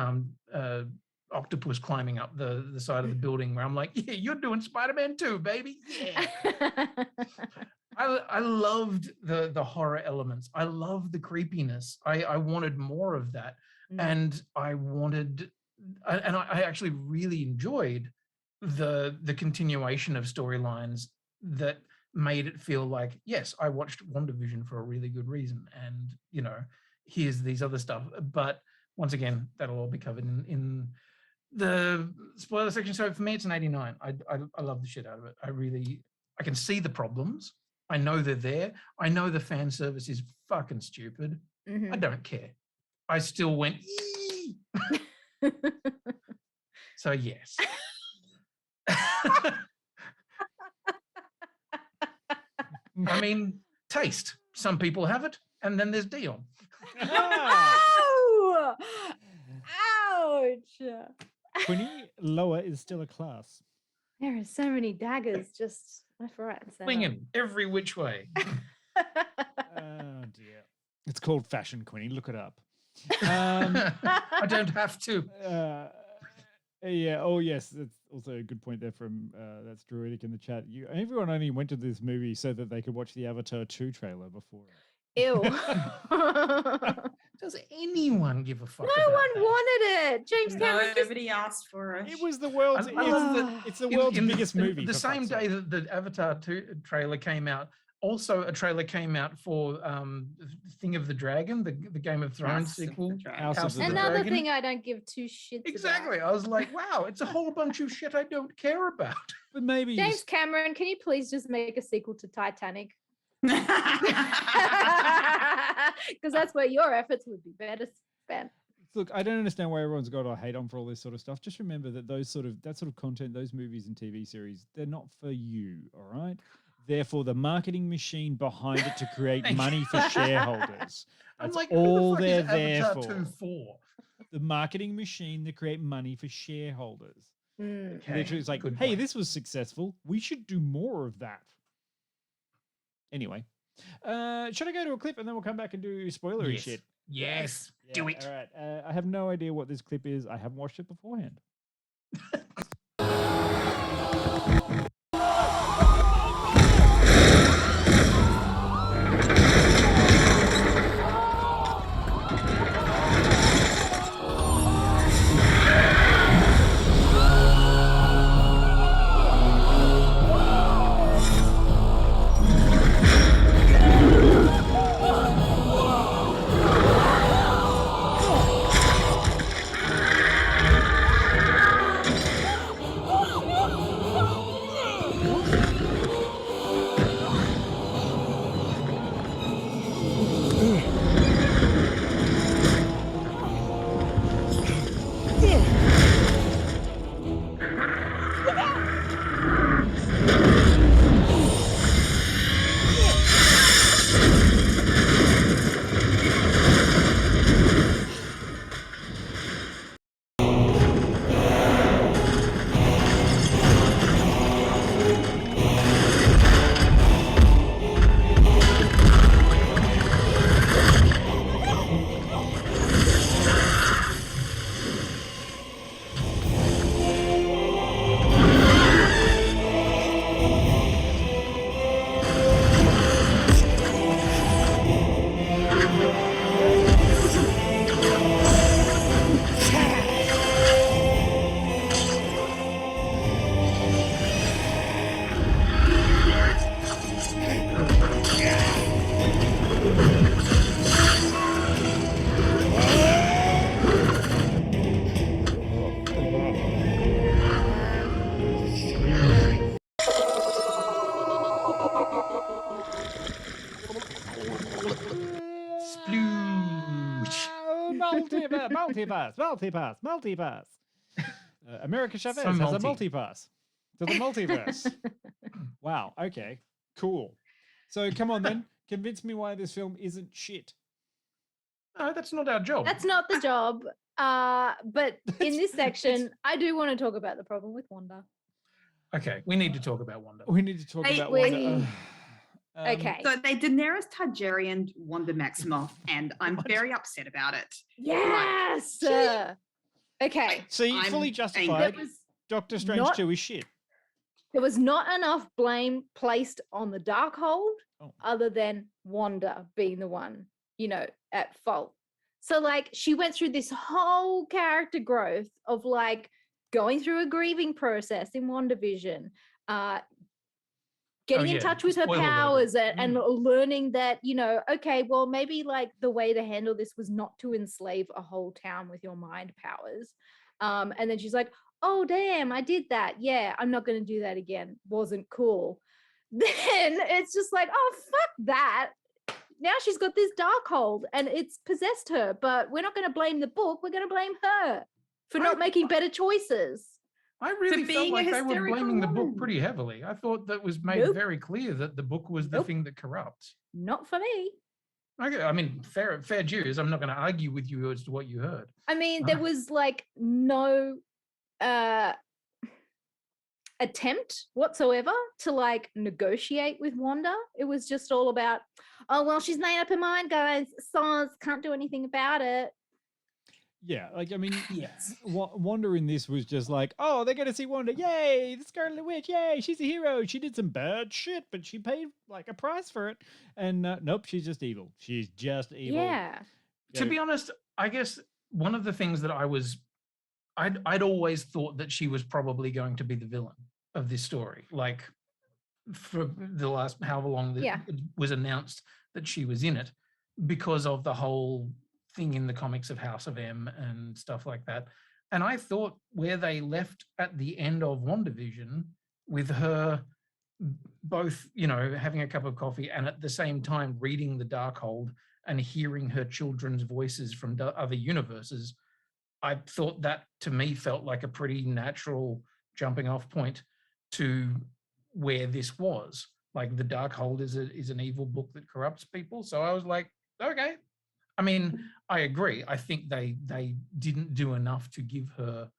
octopus climbing up the side of the building, where I'm like, yeah, you're doing Spider-Man 2, baby. Yeah. I loved the horror elements. I loved the creepiness. I wanted more of that. And I actually really enjoyed the continuation of storylines that made it feel like, yes, I watched WandaVision for a really good reason, and you know, here's these other stuff. But once again, that'll all be covered in the spoiler section. So for me, it's an 89. I love the shit out of it. I can see the problems. I know they're there. I know the fan service is fucking stupid. I don't care. I still went, yee. So yes. I mean, taste. Some people have it, and then there's Dion. Oh! Ouch! Quinny, lower is still a class. There are so many daggers just left, right, and center. Swinging every which way. Oh dear. It's called fashion, Quinny. Look it up. I don't have to. Yeah. Oh, yes. That's also a good point there from that's Druidic in the chat. Everyone only went to this movie so that they could watch the Avatar 2 trailer before. Ew. Does anyone give a fuck? No about one that? wanted it. James Cameron. Nobody asked for it. It was the world's. It's the world's biggest movie. The for same fuck's day sake. that the Avatar 2 trailer came out, also a trailer came out for Thing of the Dragon, the Game of Thrones sequel. House of the Another Dragon. thing I don't give two shits Exactly. about. I was like, wow, it's a whole bunch of shit I don't care about. But maybe James Cameron, can you please just make a sequel to Titanic? Because that's where your efforts would be better spent. Look, I don't understand why everyone's got a hate on for all this sort of stuff. Just remember that that sort of content, those movies and TV series, they're not for you, all right? They're for the marketing machine behind it to create money for shareholders. I'm That's like, all who the they're fuck is there Avatar for. 2 for? The marketing machine to create money for shareholders. Okay, Literally, it's like, good hey, point. this was successful. We should do more of that. Anyway, should I go to a clip and then we'll come back and do spoilery Yes. shit? Yes, do it. All right. I have no idea what this clip is. I haven't watched it beforehand. multiverse. America Chavez So has a multi. multipass to the multiverse. Wow. Okay. Cool. So come on then, convince me why this film isn't shit. No, that's not our job. That's not the job. But in this section, I do want to talk about the problem with Wanda. Okay, we need to talk about Wanda. We need to talk Hey, about we- Wanda. Okay. So they Daenerys Targaryen, Wanda Maximoff, and I'm very upset about it. Yes. Okay. See, I'm fully angry. justified. There was Doctor Strange not- 2 is shit. there was not enough blame placed on the Darkhold Oh. other than Wanda being the one, at fault. So like she went through this whole character growth of like going through a grieving process in WandaVision, getting in yeah, touch with her spoiler alert. powers and learning that, okay, well, maybe like the way to handle this was not to enslave a whole town with your mind powers. And then she's like, oh, damn, I did that. Yeah, I'm not going to do that again. Wasn't cool. Then it's just like, oh, fuck that. Now she's got this Darkhold and it's possessed her, but we're not going to blame the book. We're going to blame her for not making better choices. I really felt being a like they were hysterical blaming the book woman. pretty heavily. I thought that was made Nope. very clear that the book was the Nope. thing that corrupts. Not for me. Okay, I mean, fair dues. I'm not going to argue with you as to what you heard. I mean, there was like no attempt whatsoever to like negotiate with Wanda. It was just all about, oh, well, she's made up her mind, guys. Sans can't do anything about it. Yeah, like, I mean, Yes. Wanda in this was just like, oh, they're going to see Wanda. Yay, the Scarlet Witch. Yay, she's a hero. She did some bad shit, but she paid like a price for it. And nope, she's just evil. She's just evil. Yeah. To be honest, I guess one of the things that I'd always thought that she was probably going to be the villain of this story. Like for the last however long that Yeah. it was announced that she was in it, because of the whole thing in the comics of House of M and stuff like that. And I thought where they left at the end of WandaVision with her both, having a cup of coffee and at the same time reading the Darkhold and hearing her children's voices from other universes, I thought that to me felt like a pretty natural jumping off point to where this was. Like the Darkhold is an evil book that corrupts people. So I was like, okay. I mean, I agree. I think they didn't do enough to give her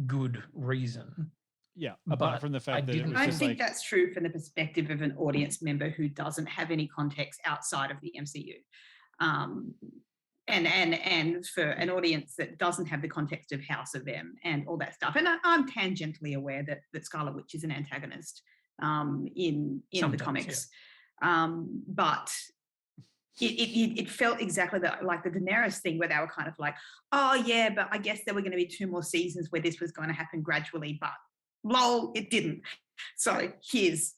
good reason. Yeah, But apart from the I fact that it didn't was I just think like, that's true from the perspective of an audience member who doesn't have any context outside of the MCU. And for an audience that doesn't have the context of House of M and all that stuff. And I'm tangentially aware that Scarlet Witch is an antagonist in the Sometimes, comics. But it felt exactly like the Daenerys thing where they were kind of like, oh yeah, but I guess there were going to be 2 more seasons where this was going to happen gradually, but lol, it didn't. So here's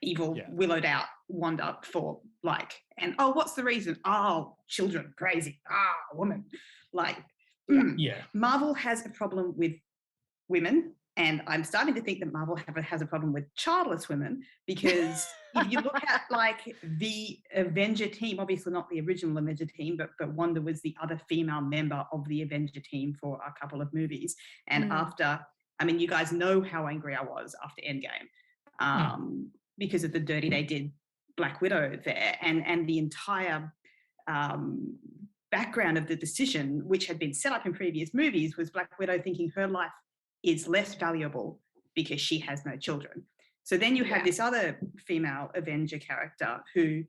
evil, willowed out Wanda for like, and oh, what's the reason? Oh, children, crazy. Woman. Like, Yeah. Marvel has a problem with women, and I'm starting to think that Marvel has a problem with childless women, because if you look at like the Avenger team, obviously not the original Avenger team, but Wanda was the other female member of the Avenger team for a couple of movies. And after, I mean, you guys know how angry I was after Endgame, because of the dirty they did Black Widow there, and the entire background of the decision, which had been set up in previous movies, was Black Widow thinking her life is less valuable because she has no children. So then you have this other female Avenger character who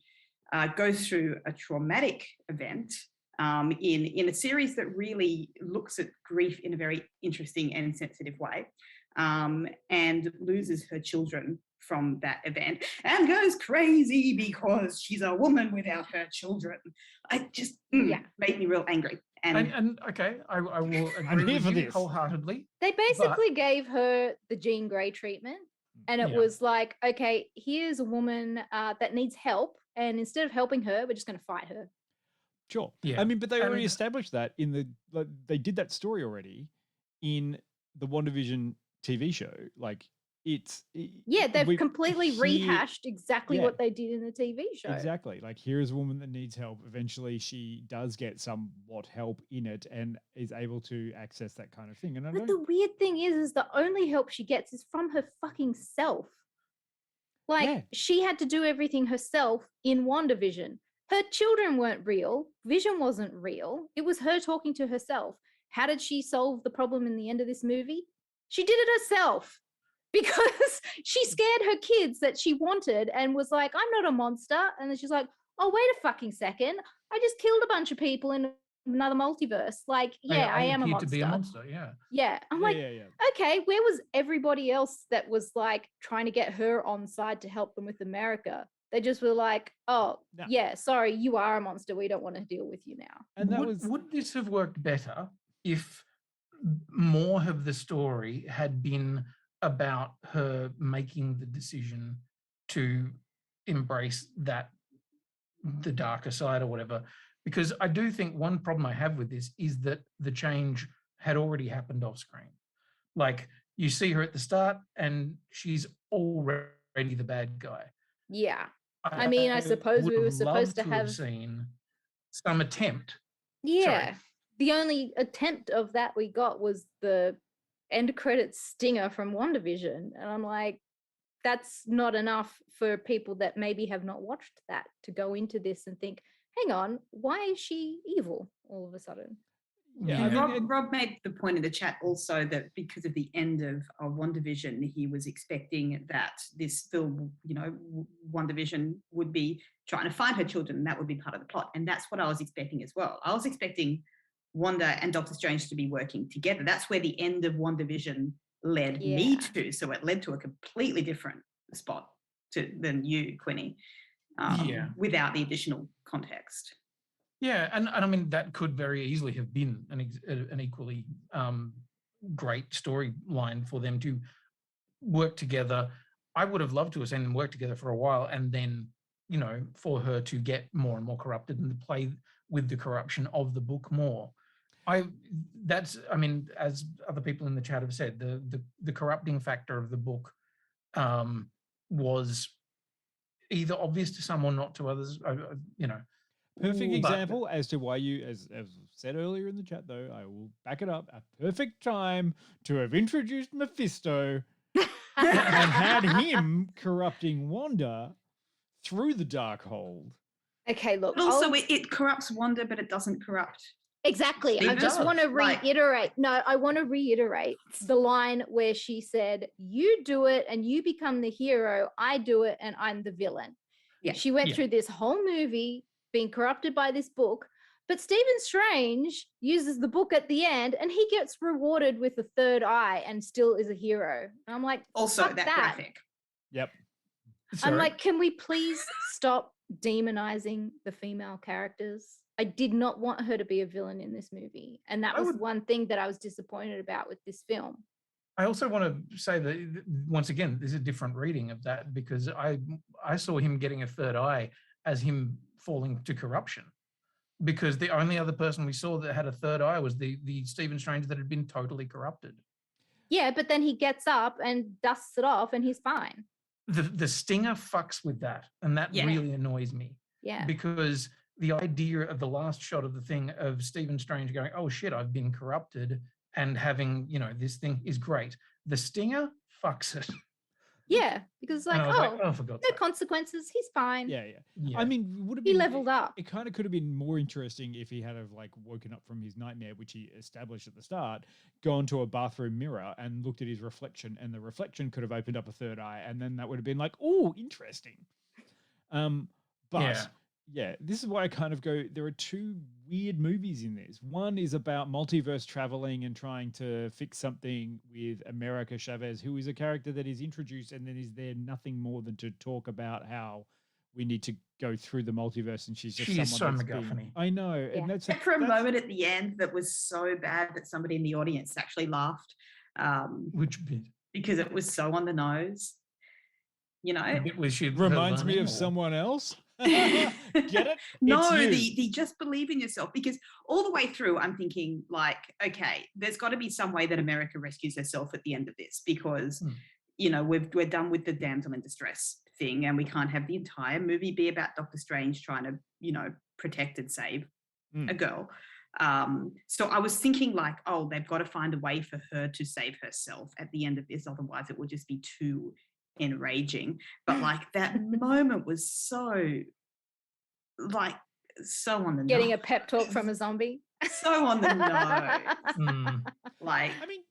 goes through a traumatic event in a series that really looks at grief in a very interesting and sensitive way, and loses her children from that event and goes crazy because she's a woman without her children. I just made me real angry. And okay, I will agree here with for you this. wholeheartedly. They basically gave her the Jean Grey treatment. And it was like, okay, here's a woman that needs help. And instead of helping her, we're just going to fight her. Sure. Yeah. I mean, but they already And- established that in they did that story already in the WandaVision TV show. Like, Yeah, they've we completely hear- rehashed exactly Yeah. what they did in the TV show. Exactly. Like, here is a woman that needs help. Eventually, she does get somewhat help in it and is able to access that kind of thing. And I But don't. the weird thing is the only help she gets is from her fucking self. Like, Yeah. she had to do everything herself in WandaVision. Her children weren't real. Vision wasn't real. It was her talking to herself. How did she solve the problem in the end of this movie? She did it herself because she scared her kids that she wanted and was like, I'm not a monster. And then she's like, oh, wait a fucking second. I just killed a bunch of people in another multiverse. Like, yeah, I am a appear monster. to be a monster. Yeah. Yeah. I'm like, okay, where was everybody else that was like trying to get her on side to help them with America? They just were like, oh, No. yeah, sorry, you are a monster. We don't want to deal with you now. And that Would this have worked better if more of the story had been about her making the decision to embrace the darker side or whatever? Because I do think one problem I have with this is that the change had already happened off screen. Like, you see her at the start and she's already the bad guy. Yeah. I mean, I suppose we were supposed to have seen some attempt. Yeah. Sorry. The only attempt of that we got was the end credits stinger from WandaVision. And I'm like, that's not enough for people that maybe have not watched that to go into this and think, hang on, why is she evil all of a sudden? Yeah, Rob made the point in the chat also that because of the end of WandaVision, he was expecting that this film, WandaVision would be trying to find her children, and that would be part of the plot. And that's what I was expecting as well. I was expecting Wanda and Doctor Strange to be working together. That's where the end of WandaVision led me to. So it led to a completely different spot than you, Quinny, without the additional context. Yeah, and I mean, that could very easily have been an equally great storyline for them to work together. I would have loved to have seen them work together for a while, and then, for her to get more and more corrupted and to play with the corruption of the book more. As other people in the chat have said, the corrupting factor of the book was either obvious to some or not to others, Perfect example as to why you, as said earlier in the chat, though, I will back it up. A perfect time to have introduced Mephisto and had him corrupting Wanda through the Darkhold. Okay, look. But also, it corrupts Wanda, but it doesn't corrupt. Exactly. I just want to reiterate. No, I want to reiterate the line where she said, you do it and you become the hero. I do it and I'm the villain. Yeah. She went through this whole movie being corrupted by this book, but Stephen Strange uses the book at the end and he gets rewarded with a third eye and still is a hero. And I'm like, also fuck that graphic. Yep. I'm like, can we please stop demonizing the female characters? I did not want her to be a villain in this movie. And that was one thing that I was disappointed about with this film. I also want to say that, once again, there's a different reading of that, because I saw him getting a third eye as him falling to corruption, because the only other person we saw that had a third eye was the Stephen Strange that had been totally corrupted. Yeah, but then he gets up and dusts it off and he's fine. The stinger fucks with that, and that really annoys me. Yeah. Because the idea of the last shot of the thing of Stephen Strange going, oh shit, I've been corrupted, and having, this thing is great. The stinger fucks it. Yeah, because like, for God's no sake. consequences. He's fine. Yeah. I mean, would have He been leveled up. It kind of could have been more interesting if he had have woken up from his nightmare, which he established at the start, gone to a bathroom mirror and looked at his reflection, and the reflection could have opened up a third eye, and then that would have been like, oh, interesting. But yeah, this is why I kind of go, there are two weird movies in this. One is about multiverse traveling and trying to fix something with America Chavez, who is a character that is introduced and then is there nothing more than to talk about how we need to go through the multiverse, and she's just someone that's MacGuffin-y. I know. Yeah. And that's For a moment at the end that was so bad that somebody in the audience actually laughed. Which bit? Because it was so on the nose. The bit where she reminds me of someone else. Get it? No, It's the just believe in yourself, because all the way through I'm thinking like, okay, there's got to be some way that America rescues herself at the end of this, because we're done with the damsel in distress thing, and we can't have the entire movie be about Doctor Strange trying to, protect and save a girl. So I was thinking like, oh, they've got to find a way for her to save herself at the end of this, otherwise it will just be too enraging. But like that moment was so on the Getting nose. a pep talk from a zombie. So on the nose. Like, I mean,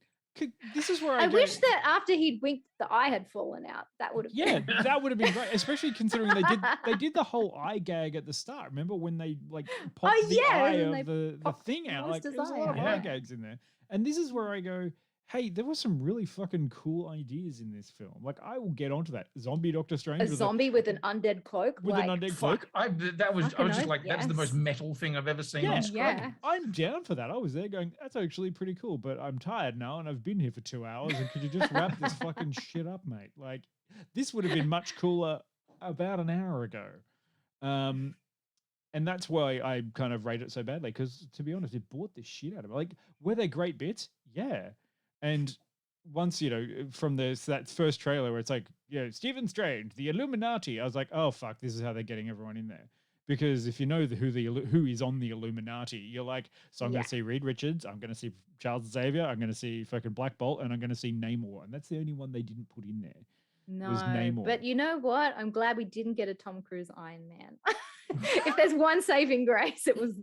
this is where I wish that after he'd winked, the eye had fallen out. That would have been. That would have been great, especially considering they did the whole eye gag at the start. Remember when they like popped the eye of the thing out? Like there was a lot of eye gags in there. And this is where I go, hey, there were some really fucking cool ideas in this film. Like I will get onto that. Zombie Doctor Strange. A zombie with an undead cloak. With an undead cloak. I was just like, that's the most metal thing I've ever seen on screen. Yeah. I'm down for that. I was there going, that's actually pretty cool, but I'm tired now and I've been here for 2 hours. And could you just wrap this fucking shit up, mate? Like this would have been much cooler about an hour ago. And that's why I kind of rate it so badly, because to be honest, it bored the shit out of me. Like, were they great bits? Yeah. And once, from that first trailer where it's like, Stephen Strange, the Illuminati, I was like, oh, fuck, this is how they're getting everyone in there. Because if you know who is on the Illuminati, you're like, so I'm going to see Reed Richards, I'm going to see Charles Xavier, I'm going to see fucking Black Bolt, and I'm going to see Namor. And that's the only one they didn't put in there. Was Namor. But you know what? I'm glad we didn't get a Tom Cruise Iron Man. If there's one saving grace, it was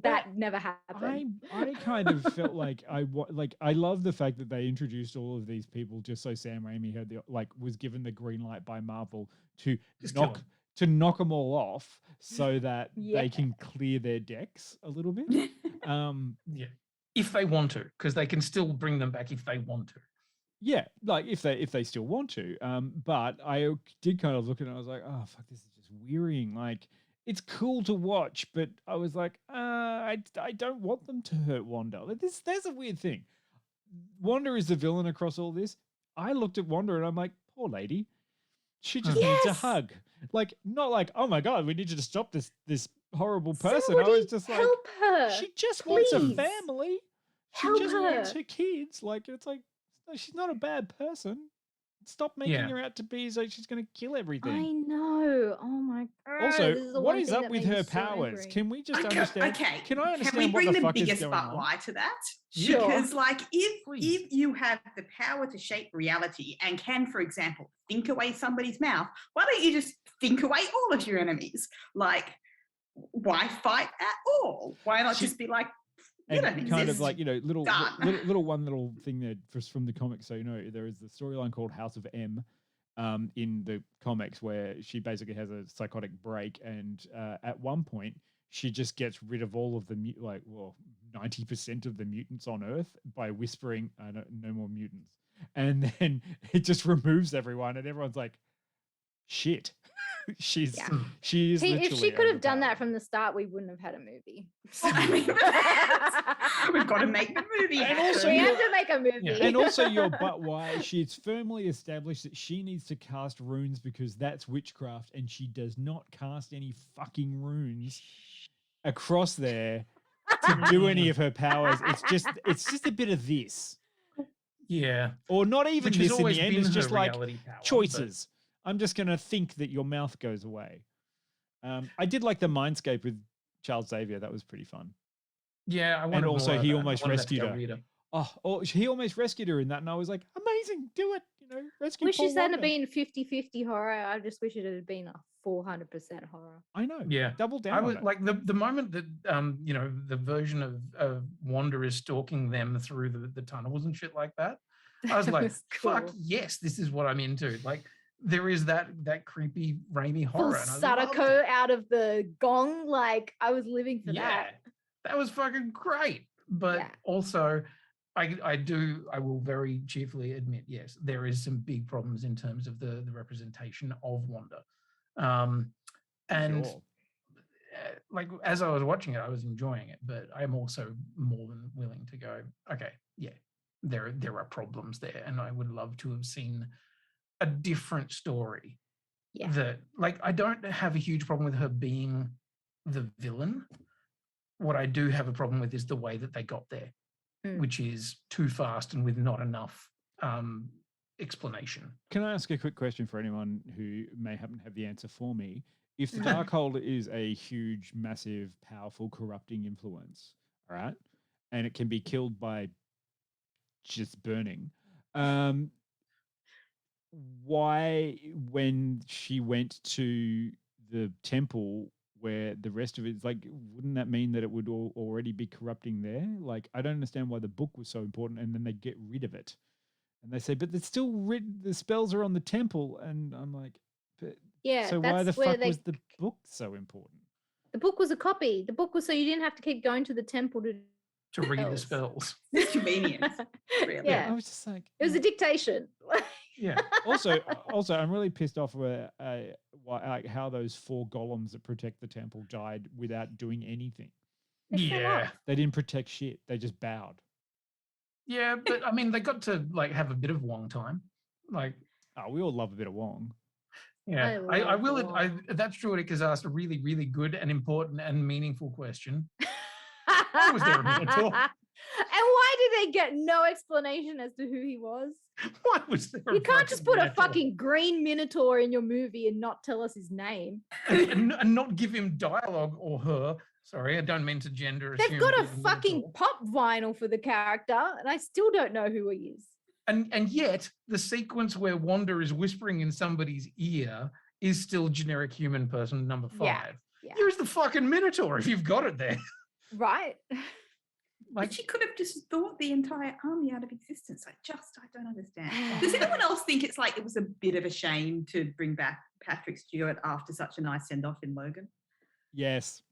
that never happened. I kind of felt like I love the fact that they introduced all of these people just so Sam Raimi had was given the green light by Marvel to knock them all off so that they can clear their decks a little bit. If they want to, because they can still bring them back if they want to. Yeah, like if they still want to. But I did kind of look at it and I was like, oh fuck, this is just wearying. Like it's cool to watch, but I was like, I don't want them to hurt Wanda. Like there's a weird thing. Wanda is the villain across all this. I looked at Wanda and I'm like, poor lady. She just needs a hug. Like, not like, oh my God, we need you to stop this horrible person. Somebody I was just like, help her. she just please. wants a family. She Help just her. wants her kids. Like, it's like, no, she's not a bad person. Stop making her out to be like she's going to kill everything. I know. Oh my God. Also, what is up with her powers? Angry. Can we just understand? Okay. Can I understand Can we bring what the the fuck is biggest going but on? why to that? Sure. Because, like, if you have the power to shape reality and can, for example, think away somebody's mouth, why don't you just think away all of your enemies? Like, why fight at all? Why not just be like, you don't exist. Kind of like, little thing there from the comics. So, there is the storyline called House of M in the comics where she basically has a psychotic break. And at one point, she just gets rid of all of the 90% of the mutants on Earth by whispering, no more mutants. And then it just removes everyone. And everyone's like, shit. She is literally if she could have done that overpowered. from the start, we wouldn't have had a movie. I mean, we've got to make the movie. And happen. also We have to make a movie. And also but why she's firmly established that she needs to cast runes because that's witchcraft, and she does not cast any fucking runes across there to do any of her powers. It's just a bit of this. Yeah. Or not even Which has this in always the end. been It's her just like reality power, choices. I'm just going to think that your mouth goes away. I did like the Mindscape with Charles Xavier. That was pretty fun. Yeah, I wanted And also more of he that. almost I wanted that to rescued go her. weirder. He almost rescued her in that. And I was like, amazing, do it. Rescue Wish Paul it hadn't Wanda. been 50-50 horror. I just wish it had been a 400% horror. I know. Yeah. Double down I on was it. like the moment that the version of Wanda is stalking them through the tunnels and shit like that. I was That like, was cool. fuck yes, this is what I'm into. Like there is that creepy Raimi Pull horror. And I loved Sadako it. out of the gong. Like, I was living for that. That was fucking great. But Yeah. also I will very cheerfully admit, yes, there is some big problems in terms of the representation of Wanda. And Sure. like as I was watching it, I was enjoying it, but I'm also more than willing to go, okay, yeah, there are problems there, and I would love to have seen a different story. Yeah. That, like, I don't have a huge problem with her being the villain. What I do have a problem with is the way that they got there, which is too fast and with not enough explanation. Can I ask a quick question for anyone who may happen to have the answer for me? If the Darkhold is a huge, massive, powerful, corrupting influence, all right, and it can be killed by just burning, why, when she went to the temple where the rest of it's like, wouldn't that mean that it would already be corrupting there? Like, I don't understand why the book was so important, and then they get rid of it. And they say, but it's still written, the spells are on the temple. And I'm like, but Yeah, so why the that's where fuck was the book so important? the book was a copy. The book was so you didn't have to keep going to the temple to read the spells. It's convenient. Really. Yeah. I was just like, It was a dictation. Yeah. also, I'm really pissed off where like how those 4 golems that protect the temple died without doing anything. Yeah. They didn't protect shit. They just bowed. Yeah, but I mean, they got to like have a bit of Wong time. Like, oh, we all love a bit of Wong. Yeah, I will. That's true. Because asked a really, really good and important and meaningful question. Why was there a Minotaur? And why did they get no explanation as to who he was? Why was there? You can't just put a fucking green Minotaur in your movie and not tell us his name. and not give him dialogue or her. Sorry, I don't mean to gender assume. They've got a fucking pop vinyl for the character, and I still don't know who he is. And yet, the sequence where Wanda is whispering in somebody's ear is still generic human person number 5. Yeah. Here's the fucking Minotaur if you've got it there. Right. But she could have just thought the entire army out of existence. I don't understand. Does anyone else think it's like it was a bit of a shame to bring back Patrick Stewart after such a nice send-off in Logan? Yes.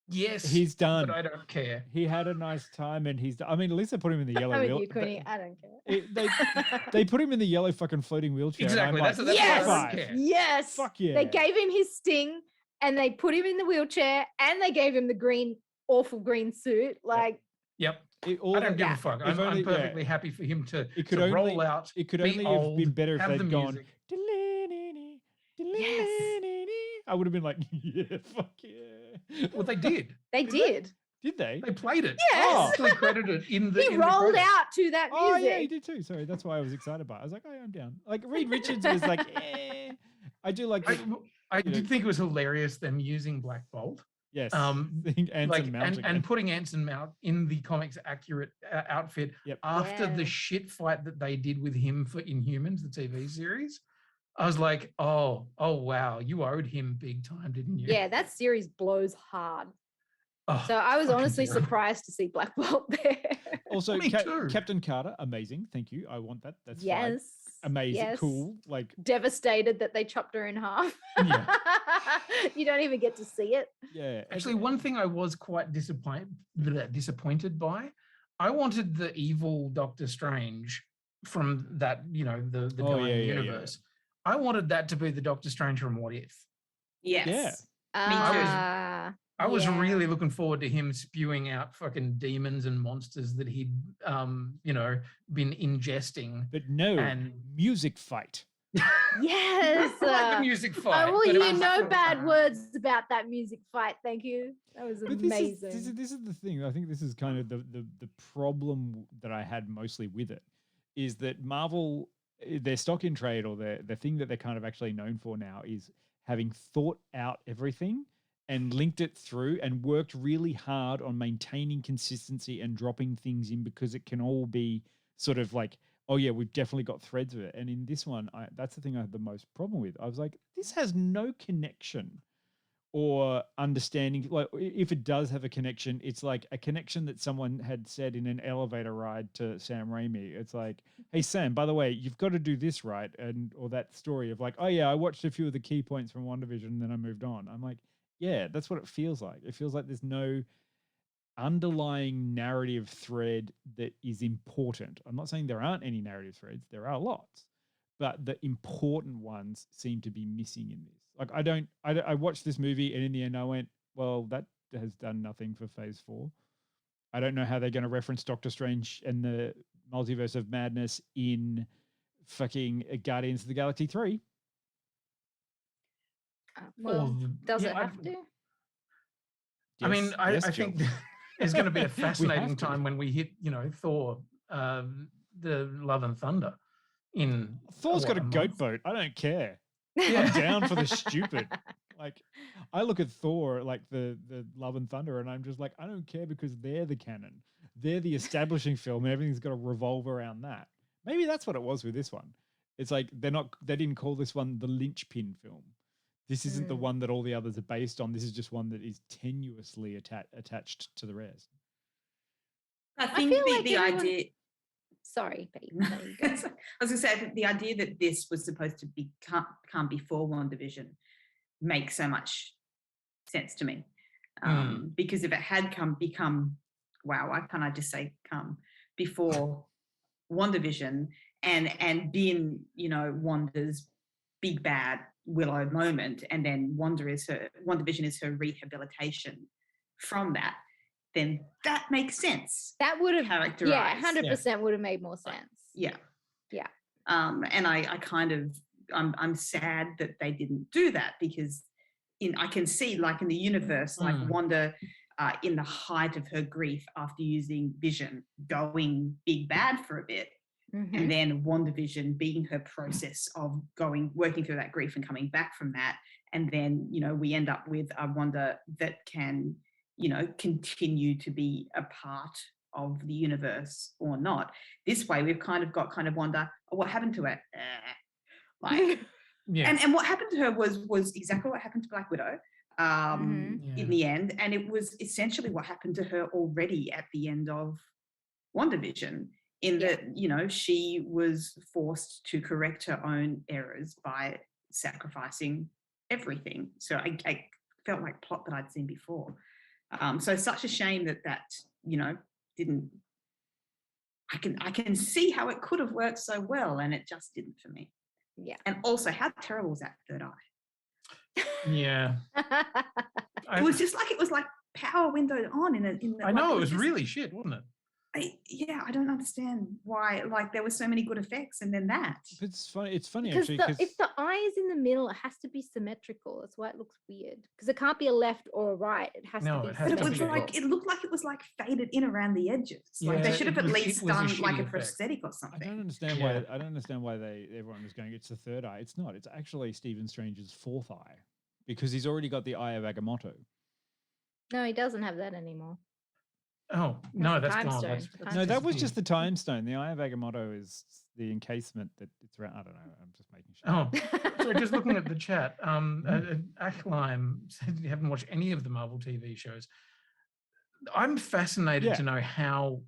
Yes, he's done. But I don't care. He had a nice time, and he's. I mean, at least they put him in the yellow wheel. You, Quinny, I don't care. They put him in the yellow fucking floating wheelchair. Exactly. That's yes. Yes. Fuck yeah. They gave him his sting, and they put him in the wheelchair, and they gave him the green, awful green suit. Like. Yep. I don't give a fuck. I'm perfectly happy for him to roll out. It could only have been better if they'd gone. Yes. I would have been like, yeah, fuck yeah. Well, they did. They did. Did they? They played it. Yes. Actually credited in the. He rolled out to that music. Oh yeah, he did too. Sorry, that's why I was excited by it. I was like, oh, yeah, I'm down. Like Reed Richards was like, eh. I do like. I did think it was hilarious them using Black Bolt. Yes. And putting Anson Mount in the comics accurate outfit after the shit fight that they did with him for Inhumans, the TV series. I was like, oh wow, you owed him big time, didn't you? Yeah, that series blows hard. Oh, so I was honestly surprised to see Black Bolt there. Also, Captain Carter, amazing. Thank you. I want that. That's fine. Amazing, cool. Like devastated that they chopped her in half. Yeah. You don't even get to see it. Yeah. Actually, one thing I was quite disappointed by, I wanted the evil Doctor Strange from that, the dying universe. Yeah. I wanted that to be the Doctor Strange from What If. Yes. Yeah. I was really looking forward to him spewing out fucking demons and monsters that he'd, been ingesting. But no, music fight. Yes. I like the music fight. Well, you no bad words about that music fight. Thank you. That was amazing. This is the thing. I think this is kind of the problem that I had mostly with it, is that Marvel, their stock in trade, or the thing that they're kind of actually known for now, is having thought out everything and linked it through and worked really hard on maintaining consistency and dropping things in, because it can all be sort of like, oh yeah, we've definitely got threads of it. And in this one, that's the thing I had the most problem with. I was like, this has no connection or understanding. Like, if it does have a connection, it's like a connection that someone had said in an elevator ride to Sam Raimi. It's like, hey Sam, by the way, you've got to do this right, or that story of like, oh yeah, I watched a few of the key points from WandaVision and then I moved on. I'm like, yeah, that's what it feels like. It feels like there's no underlying narrative thread that is important. I'm not saying there aren't any narrative threads. There are lots, but the important ones seem to be missing in this. Like, I watched this movie and in the end I went, well, that has done nothing for Phase 4. I don't know how they're going to reference Doctor Strange and the Multiverse of Madness in fucking Guardians of the Galaxy 3. Does it have to? Yes, I mean, I think there's going to be a fascinating time when we hit, Thor, the Love and Thunder, in Thor's got a goat month? boat. I don't care. Yeah. I'm down for the stupid. Like, I look at Thor, like the Love and Thunder, and I'm just like, I don't care because they're the canon. They're the establishing film, and everything's got to revolve around that. Maybe that's what it was with this one. It's like they didn't call this one the linchpin film. This isn't the one that all the others are based on. This is just one that is tenuously attached to the rest. I think feel like the everyone- idea. Sorry, Pete. I was going to say, I think the idea that this was supposed to come before WandaVision makes so much sense to me. Because if it had become, wow, why can't I just say come before WandaVision and been, Wanda's big bad Willow moment, and then WandaVision is her rehabilitation from that, then that makes sense. That would have, characterized. 100% would have made more sense. Yeah. Yeah. And I kind of, I'm sad that they didn't do that, because I can see, like, in the universe, like Wanda, in the height of her grief after using Vision, going big bad for a bit, and then WandaVision being her process of working through that grief and coming back from that, and then we end up with a Wanda that can continue to be a part of the universe or not. This way, we've kind of Wanda. Oh, what happened to her? Like. Yeah. And what happened to her was exactly what happened to Black Widow in the end. And it was essentially what happened to her already at the end of WandaVision, in that, she was forced to correct her own errors by sacrificing everything. So I felt like plot that I'd seen before. So such a shame that didn't. I can see how it could have worked so well, and it just didn't for me. Yeah. And also, how terrible was that third eye? Yeah. It was just like, it was like power windowed on in the. I know, like, it was really shit, wasn't it? I don't understand why. Like, there were so many good effects, and then that. But it's funny. It's funny Because actually. if the eye is in the middle, it has to be symmetrical. That's why it looks weird. Because it can't be a left or a right. It has to be. It has But to it was be. like, it looked like it was like faded in around the edges. Like, they should have at least done like a prosthetic or something. I don't understand why. I don't understand why everyone was going, it's the third eye. It's not. It's actually Stephen Strange's fourth eye, because he's already got the eye of Agamotto. No, he doesn't have that anymore. Oh, no, that's time gone. stone. That's No, that was disappeared. just the time stone. The eye of Agamotto is the encasement that it's around. I don't know. I'm just making sure. Oh, so just looking at the chat, Achlime said you haven't watched any of the Marvel TV shows. I'm fascinated to know how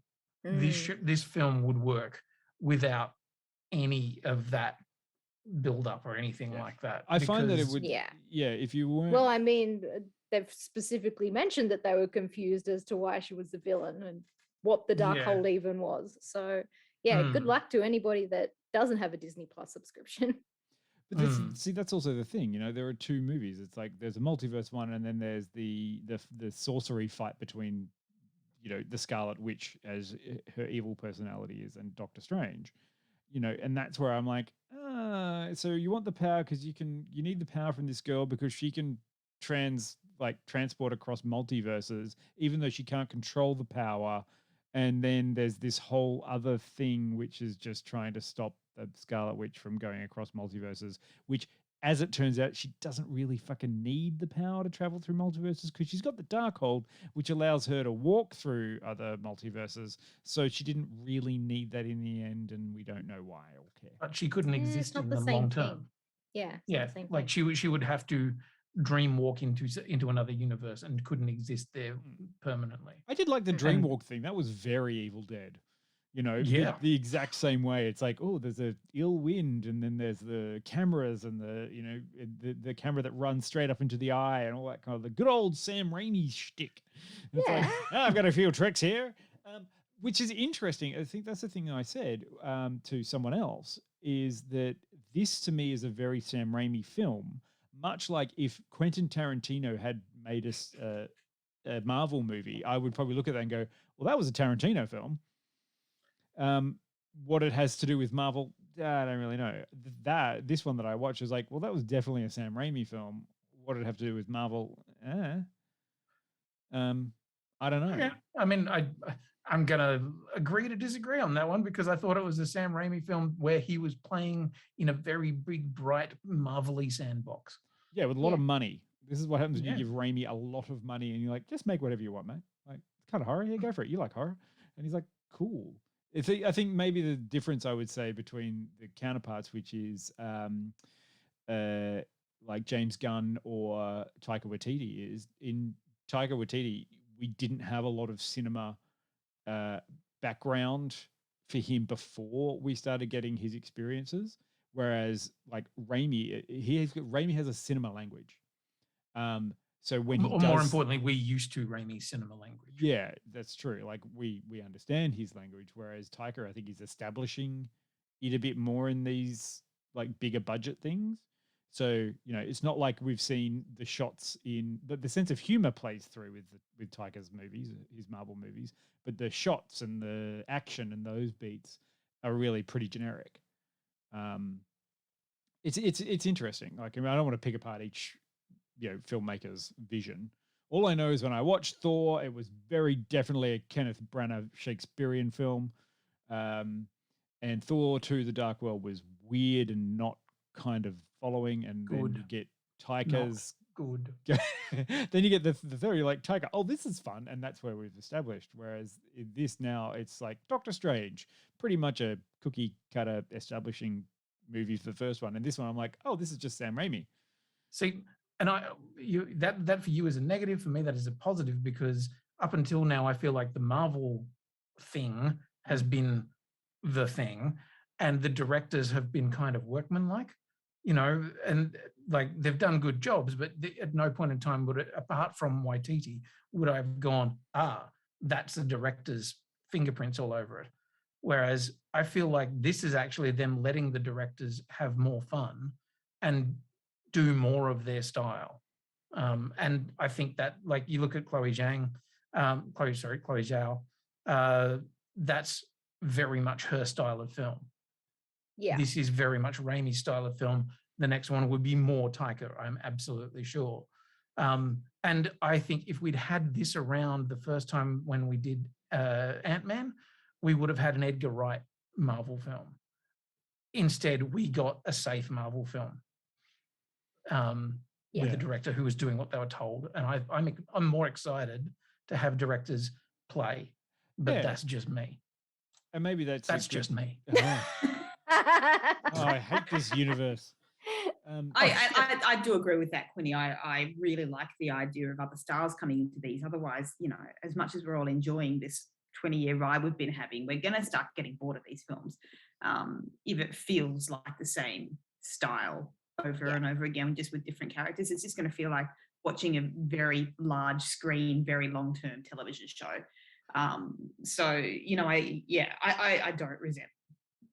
this film would work without any of that build up or anything like that. I find that it because- would. Yeah. Yeah. If you weren't. Well, I mean, they've specifically mentioned that they were confused as to why she was the villain and what the dark hole even was. So, yeah, good luck to anybody that doesn't have a Disney Plus subscription. But that's also the thing. There are two movies. It's like there's a multiverse one, and then there's the sorcery fight between, the Scarlet Witch, as her evil personality is, and Doctor Strange. And that's where I'm like, so you want the power because you need the power from this girl because she can transport across multiverses, even though she can't control the power. And then there's this whole other thing, which is just trying to stop the Scarlet Witch from going across multiverses, which, as it turns out, she doesn't really fucking need the power to travel through multiverses because she's got the Darkhold, which allows her to walk through other multiverses. So she didn't really need that in the end, and we don't know why or care. But she couldn't it's exist not in the the same long thing. term. Yeah. it's not Yeah, the same like thing. she would have to dream walk into another universe and couldn't exist there permanently. I did like the dream walk thing. That was very Evil Dead. The exact same way. It's like, oh, there's a ill wind, and then there's the cameras and the camera that runs straight up into the eye and all that kind of the good old Sam Raimi shtick. And it's like, I've got a few tricks here, which is interesting. I think that's the thing that I said to someone else, is that this to me is a very Sam Raimi film, much like if Quentin Tarantino had made a Marvel movie, I would probably look at that and go, well, that was a Tarantino film. What it has to do with Marvel, I don't really know. This one that I watched was like, well, that was definitely a Sam Raimi film. What did it have to do with Marvel? I don't know. Yeah, I mean, I'm gonna agree to disagree on that one because I thought it was a Sam Raimi film where he was playing in a very big, bright, marvelly sandbox. Yeah, with a lot of money. This is what happens when Yeah. you give Raimi a lot of money and you're like, just make whatever you want, mate. Like, it's kind of horror. Yeah, go for it. You like horror. And he's like, cool. I think maybe the difference I would say between the counterparts, which is like James Gunn or Taika Waititi, is in Taika Waititi, we didn't have a lot of cinema background for him before we started getting his experiences. Whereas like Raimi, Raimi has a cinema language. So when he more importantly, we used to Raimi's cinema language. Yeah, that's true. Like we understand his language, whereas Taika, I think, is establishing it a bit more in these like bigger budget things. So it's not like we've seen the shots in, but the sense of humor plays through with Taika's movies, his Marvel movies. But the shots and the action and those beats are really pretty generic. It's interesting. Like I don't want to pick apart each filmmaker's vision. All I know is when I watched Thor, it was very definitely a Kenneth Branagh Shakespearean film. And Thor 2: The Dark World was weird and not kind of following. And then you get Taika's good. Then you get the theory like Taika, oh, this is fun. And that's where we've established. Whereas in this now, it's like Doctor Strange, pretty much a cookie cutter establishing movie for the first one. And this one, I'm like, oh, this is just Sam Raimi. See, and that for you is a negative. For me, that is a positive because up until now, I feel like the Marvel thing has been the thing, and the directors have been kind of workmanlike, and like they've done good jobs, but at no point in time would it, apart from Waititi, would I have gone, that's the director's fingerprints all over it. Whereas I feel like this is actually them letting the directors have more fun and do more of their style. And I think that, like, you look at Chloe Zhao, that's very much her style of film. Yeah. This is very much Raimi's style of film. The next one would be more Taika, I'm absolutely sure. And I think if we'd had this around the first time when we did Ant-Man, we would have had an Edgar Wright Marvel film. Instead, we got a safe Marvel film. With a director who was doing what they were told, and I'm more excited to have directors play, but that's just me. And maybe that's just me. I hate this universe. I do agree with that, Quinny. I really like the idea of other stars coming into these. Otherwise, as much as we're all enjoying this 20-year ride we've been having, we're going to start getting bored of these films if it feels like the same style over and over again, just with different characters. It's just going to feel like watching a very large screen, very long-term television show. So, I don't resent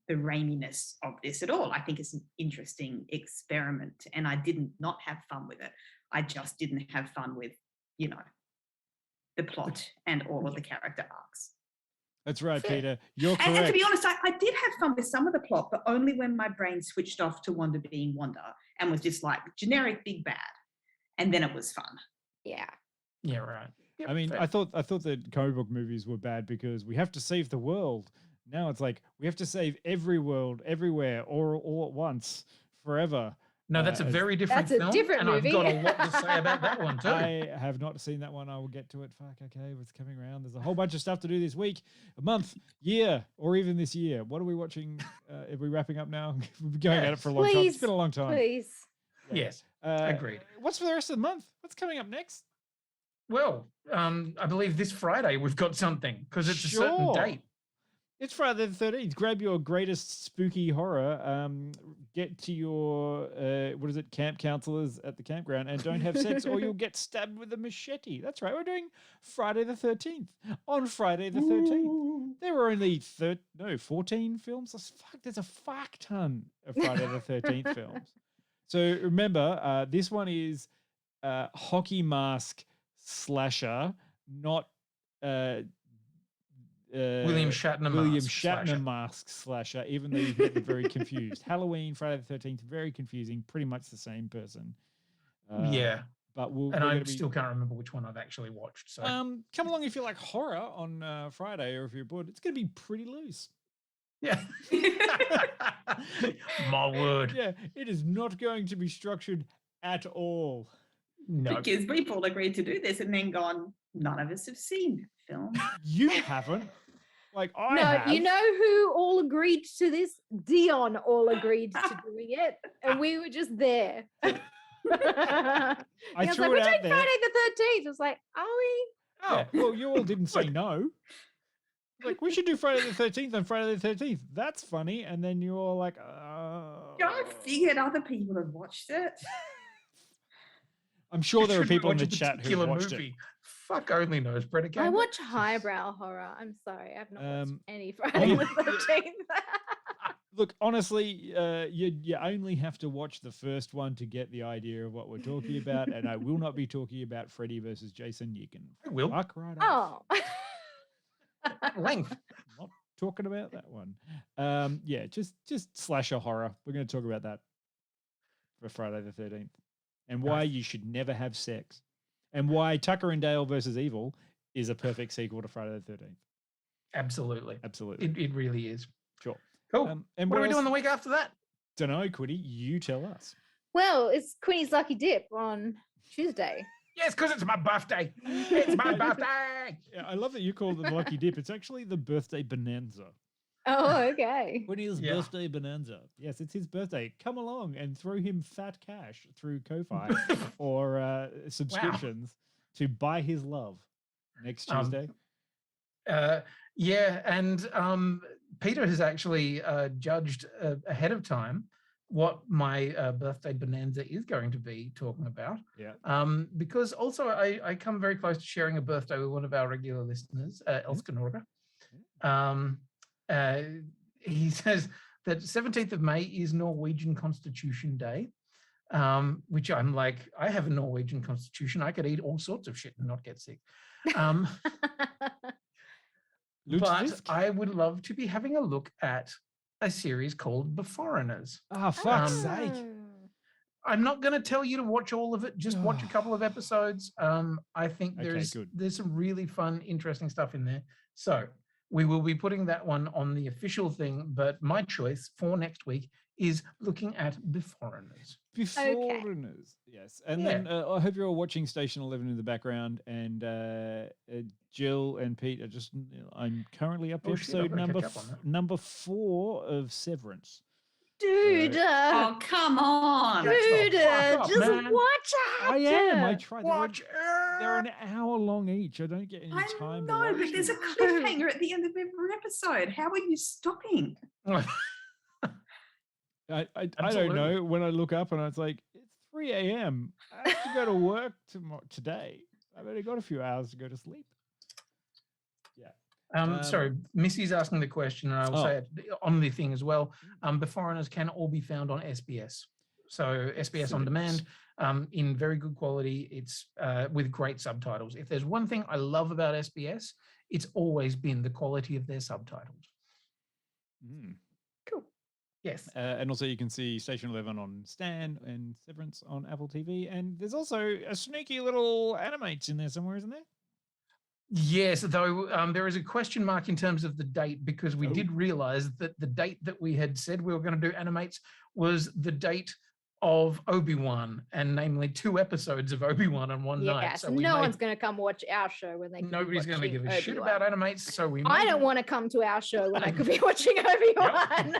the Raiminess of this at all. I think it's an interesting experiment, and I did not have fun with it. I just didn't have fun with, the plot and all of the character arcs. That's right, Peter. You're correct. And to be honest, I did have fun with some of the plot, but only when my brain switched off to Wanda being Wanda and was just like generic big bad. And then it was fun. Yeah. Yeah, right. Yep, I mean, fair. I thought that comic book movies were bad because we have to save the world. Now it's like we have to save every world, everywhere, or all at once, forever. No, that's a very different film. That's a different movie. I've got a lot to say about that one too. I have not seen that one. I will get to it. Fuck, okay, what's coming around? There's a whole bunch of stuff to do this week, a month, year, or even this year. What are we watching? Are we wrapping up now? We've been going at it for a long time. It's been a long time. Please. Yes, agreed. What's for the rest of the month? What's coming up next? Well, I believe this Friday we've got something because it's a certain date. It's Friday the 13th. Grab your greatest spooky horror. Get to your, camp counselors at the campground and don't have sex or you'll get stabbed with a machete. That's right. We're doing Friday the 13th. On Friday the 13th. There were only 14 films. There's a fuck ton of Friday the 13th films. So remember, this one is hockey mask slasher, not... William Shatner mask slasher, even though you get them very confused. Halloween, Friday the 13th, very confusing, pretty much the same person. Yeah. But still can't remember which one I've actually watched. So come along if you like horror on Friday, or if you're bored. It's going to be pretty loose. yeah. My word. Yeah, it is not going to be structured at all. No. Because we've all agreed to do this and then gone, none of us have seen that film. You haven't. Like I No, have. you know who all agreed to this? Dion all agreed to doing it, and we were just there. I was threw like, it we're out doing there. Friday the 13th. I was like, are we? Yeah, well, you all didn't say no. Like, we should do Friday the 13th on Friday the 13th. That's funny. And then you're all like, I figured other people had watched it. I'm sure there are people in the Watch a chat who particular watched movie. it. Fuck only knows predicate. I watch highbrow horror. I'm sorry, I've not watched any Friday you- the 13th. Look, honestly, you only have to watch the first one to get the idea of what we're talking about. And I will not be talking about Freddy versus Jason. You can fuck right off. Oh. Length. Not talking about that one. Yeah, just slasher horror. We're going to talk about that for Friday the 13th. And why you should never have sex. And why Tucker and Dale versus Evil is a perfect sequel to Friday the 13th. Absolutely. Absolutely. It really is. Sure. Cool. And what are we doing the week after that? Don't know, Quiddy. You tell us. Well, it's Quinny's Lucky Dip on Tuesday. Yes, because it's my birthday. It's my birthday. Yeah, I love that you called it the Lucky Dip. It's actually the birthday bonanza. Oh, okay. Quinny's birthday bonanza. Yes, it's his birthday. Come along and throw him fat cash through Ko-Fi or subscriptions to buy his love next Tuesday. Yeah, and Peter has actually judged ahead of time what my birthday bonanza is going to be talking about. Yeah. Because also I come very close to sharing a birthday with one of our regular listeners, Elska Norga. He says that 17th of May is Norwegian Constitution Day, which I'm like, I have a Norwegian Constitution. I could eat all sorts of shit and not get sick. But I would love to be having a look at a series called The Foreigners. Ah, fuck's sake. I'm not going to tell you to watch all of it. Just watch a couple of episodes. I think there's some really fun, interesting stuff in there. So we will be putting that one on the official thing. But my choice for next week is looking at The Foreigners. Foreigners, yes. And then I hope you're all watching Station 11 in the background. And Jill and Pete are just, I'm currently up to episode number 4 of Severance. Dude. Oh, come on. Dude, just watch it. I am. I tried. Watch They're an hour long each. I don't get any time. No, but there's a cliffhanger at the end of every episode. How are you stopping? I don't know. When I look up and it's like, it's 3 a.m. I have to go to work today. I've only got a few hours to go to sleep. Yeah. Sorry, Missy's asking the question, and I will say it on the thing as well. The Foreigners can all be found on SBS. So SBS On Demand, in very good quality. It's with great subtitles. If there's one thing I love about SBS, it's always been the quality of their subtitles. Cool. Yes. And also you can see Station 11 on Stan and Severance on Apple TV. And there's also a sneaky little Animates in there somewhere, isn't there? Yes, though there is a question mark in terms of the date, because we did realize that the date that we had said we were going to do Animates was the date of Obi-Wan, and namely 2 episodes of Obi-Wan on one night. So no one's going to come watch our show when they. Nobody's going to give a shit about Animates, so we. I don't want to come to our show when I could be watching Obi-Wan.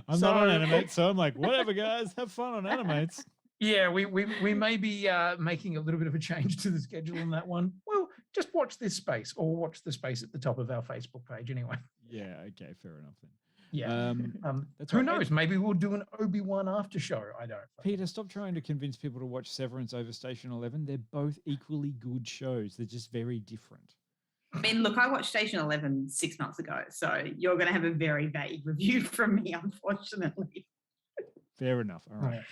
I'm not on Animates, so I'm like, whatever, guys, have fun on Animates. Yeah, we may be making a little bit of a change to the schedule on that one. Well, just watch this space, or watch the space at the top of our Facebook page anyway. Yeah, okay, fair enough then. Yeah. Who knows? Maybe we'll do an Obi-Wan after show. I don't. Peter, stop trying to convince people to watch Severance over Station 11. They're both equally good shows. They're just very different. I mean, look, I watched Station 11 6 months ago, so you're going to have a very vague review from me, unfortunately. Fair enough. All right.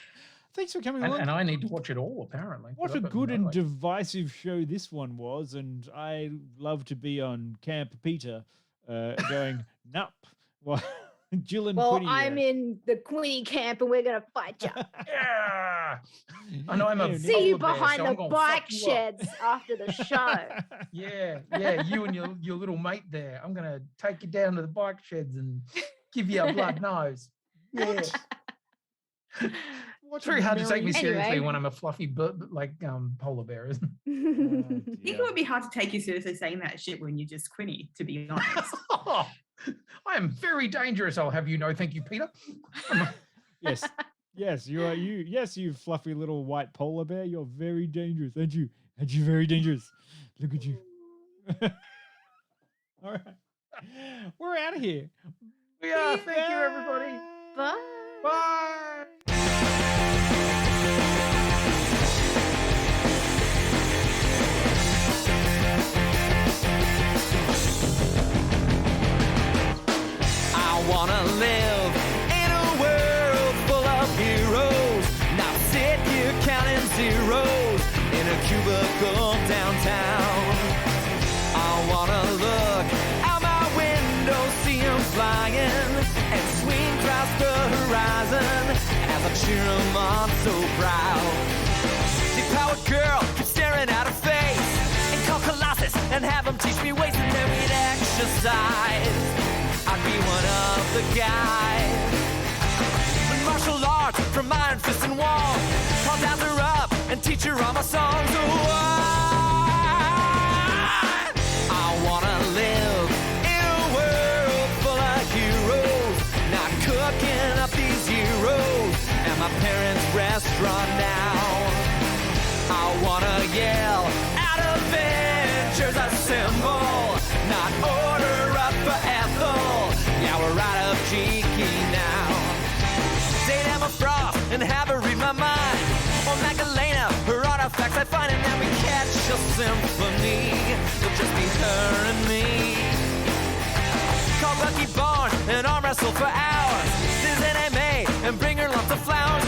Thanks for coming along. And I need to watch it all, apparently. What a good and divisive show this one was. And I love to be on Camp Peter going, nup. Jill and Well, Quinny. I'm in the Quinny camp and we're going to fight you. Yeah. I know I'm a See you polar bear, behind so the I'm gonna bike fuck you up. sheds after the show. Yeah, you and your little mate there. I'm gonna take you down to the bike sheds and give you a blood nose. Yeah. It's very hard to take me seriously Anyway. when I'm a fluffy polar bear, isn't it? I think it would be hard to take you seriously saying that shit when you're just Quinny, to be honest. I am very dangerous, I'll have you know. Thank you, Peter. Yes. Yes, you are you. Yes, you fluffy little white polar bear. You're very dangerous, aren't you? Aren't you very dangerous? Look at you. All right. We're out of here. We are. Thank you, everybody. Bye. Bye. I wanna live in a world full of heroes, not sit here counting zeros in a cubicle downtown. I wanna look out my window, see 'em flying, and swing across the horizon as I cheer 'em on so proud. Depowered girl keeps staring at her face, and call Colossus and have 'em teach me ways, and then we'd exercise. I'd be one of the guys. With martial arts from iron fist and wall, I'll dance her up and teach her all my songs. Oh, I wanna live in a world full of heroes, not cooking up these heroes at my parents' restaurant now. I wanna yell out Avengers assemble, not order up for Ethel. Yeah, we're out of cheeky now. Say Emma Frost and have her read my mind, or Magdalena, her artifacts I find, and then we catch a symphony. It'll just be her and me. Call Bucky Barnes and arm wrestle for hours. Visit MMA and bring her lots of flowers.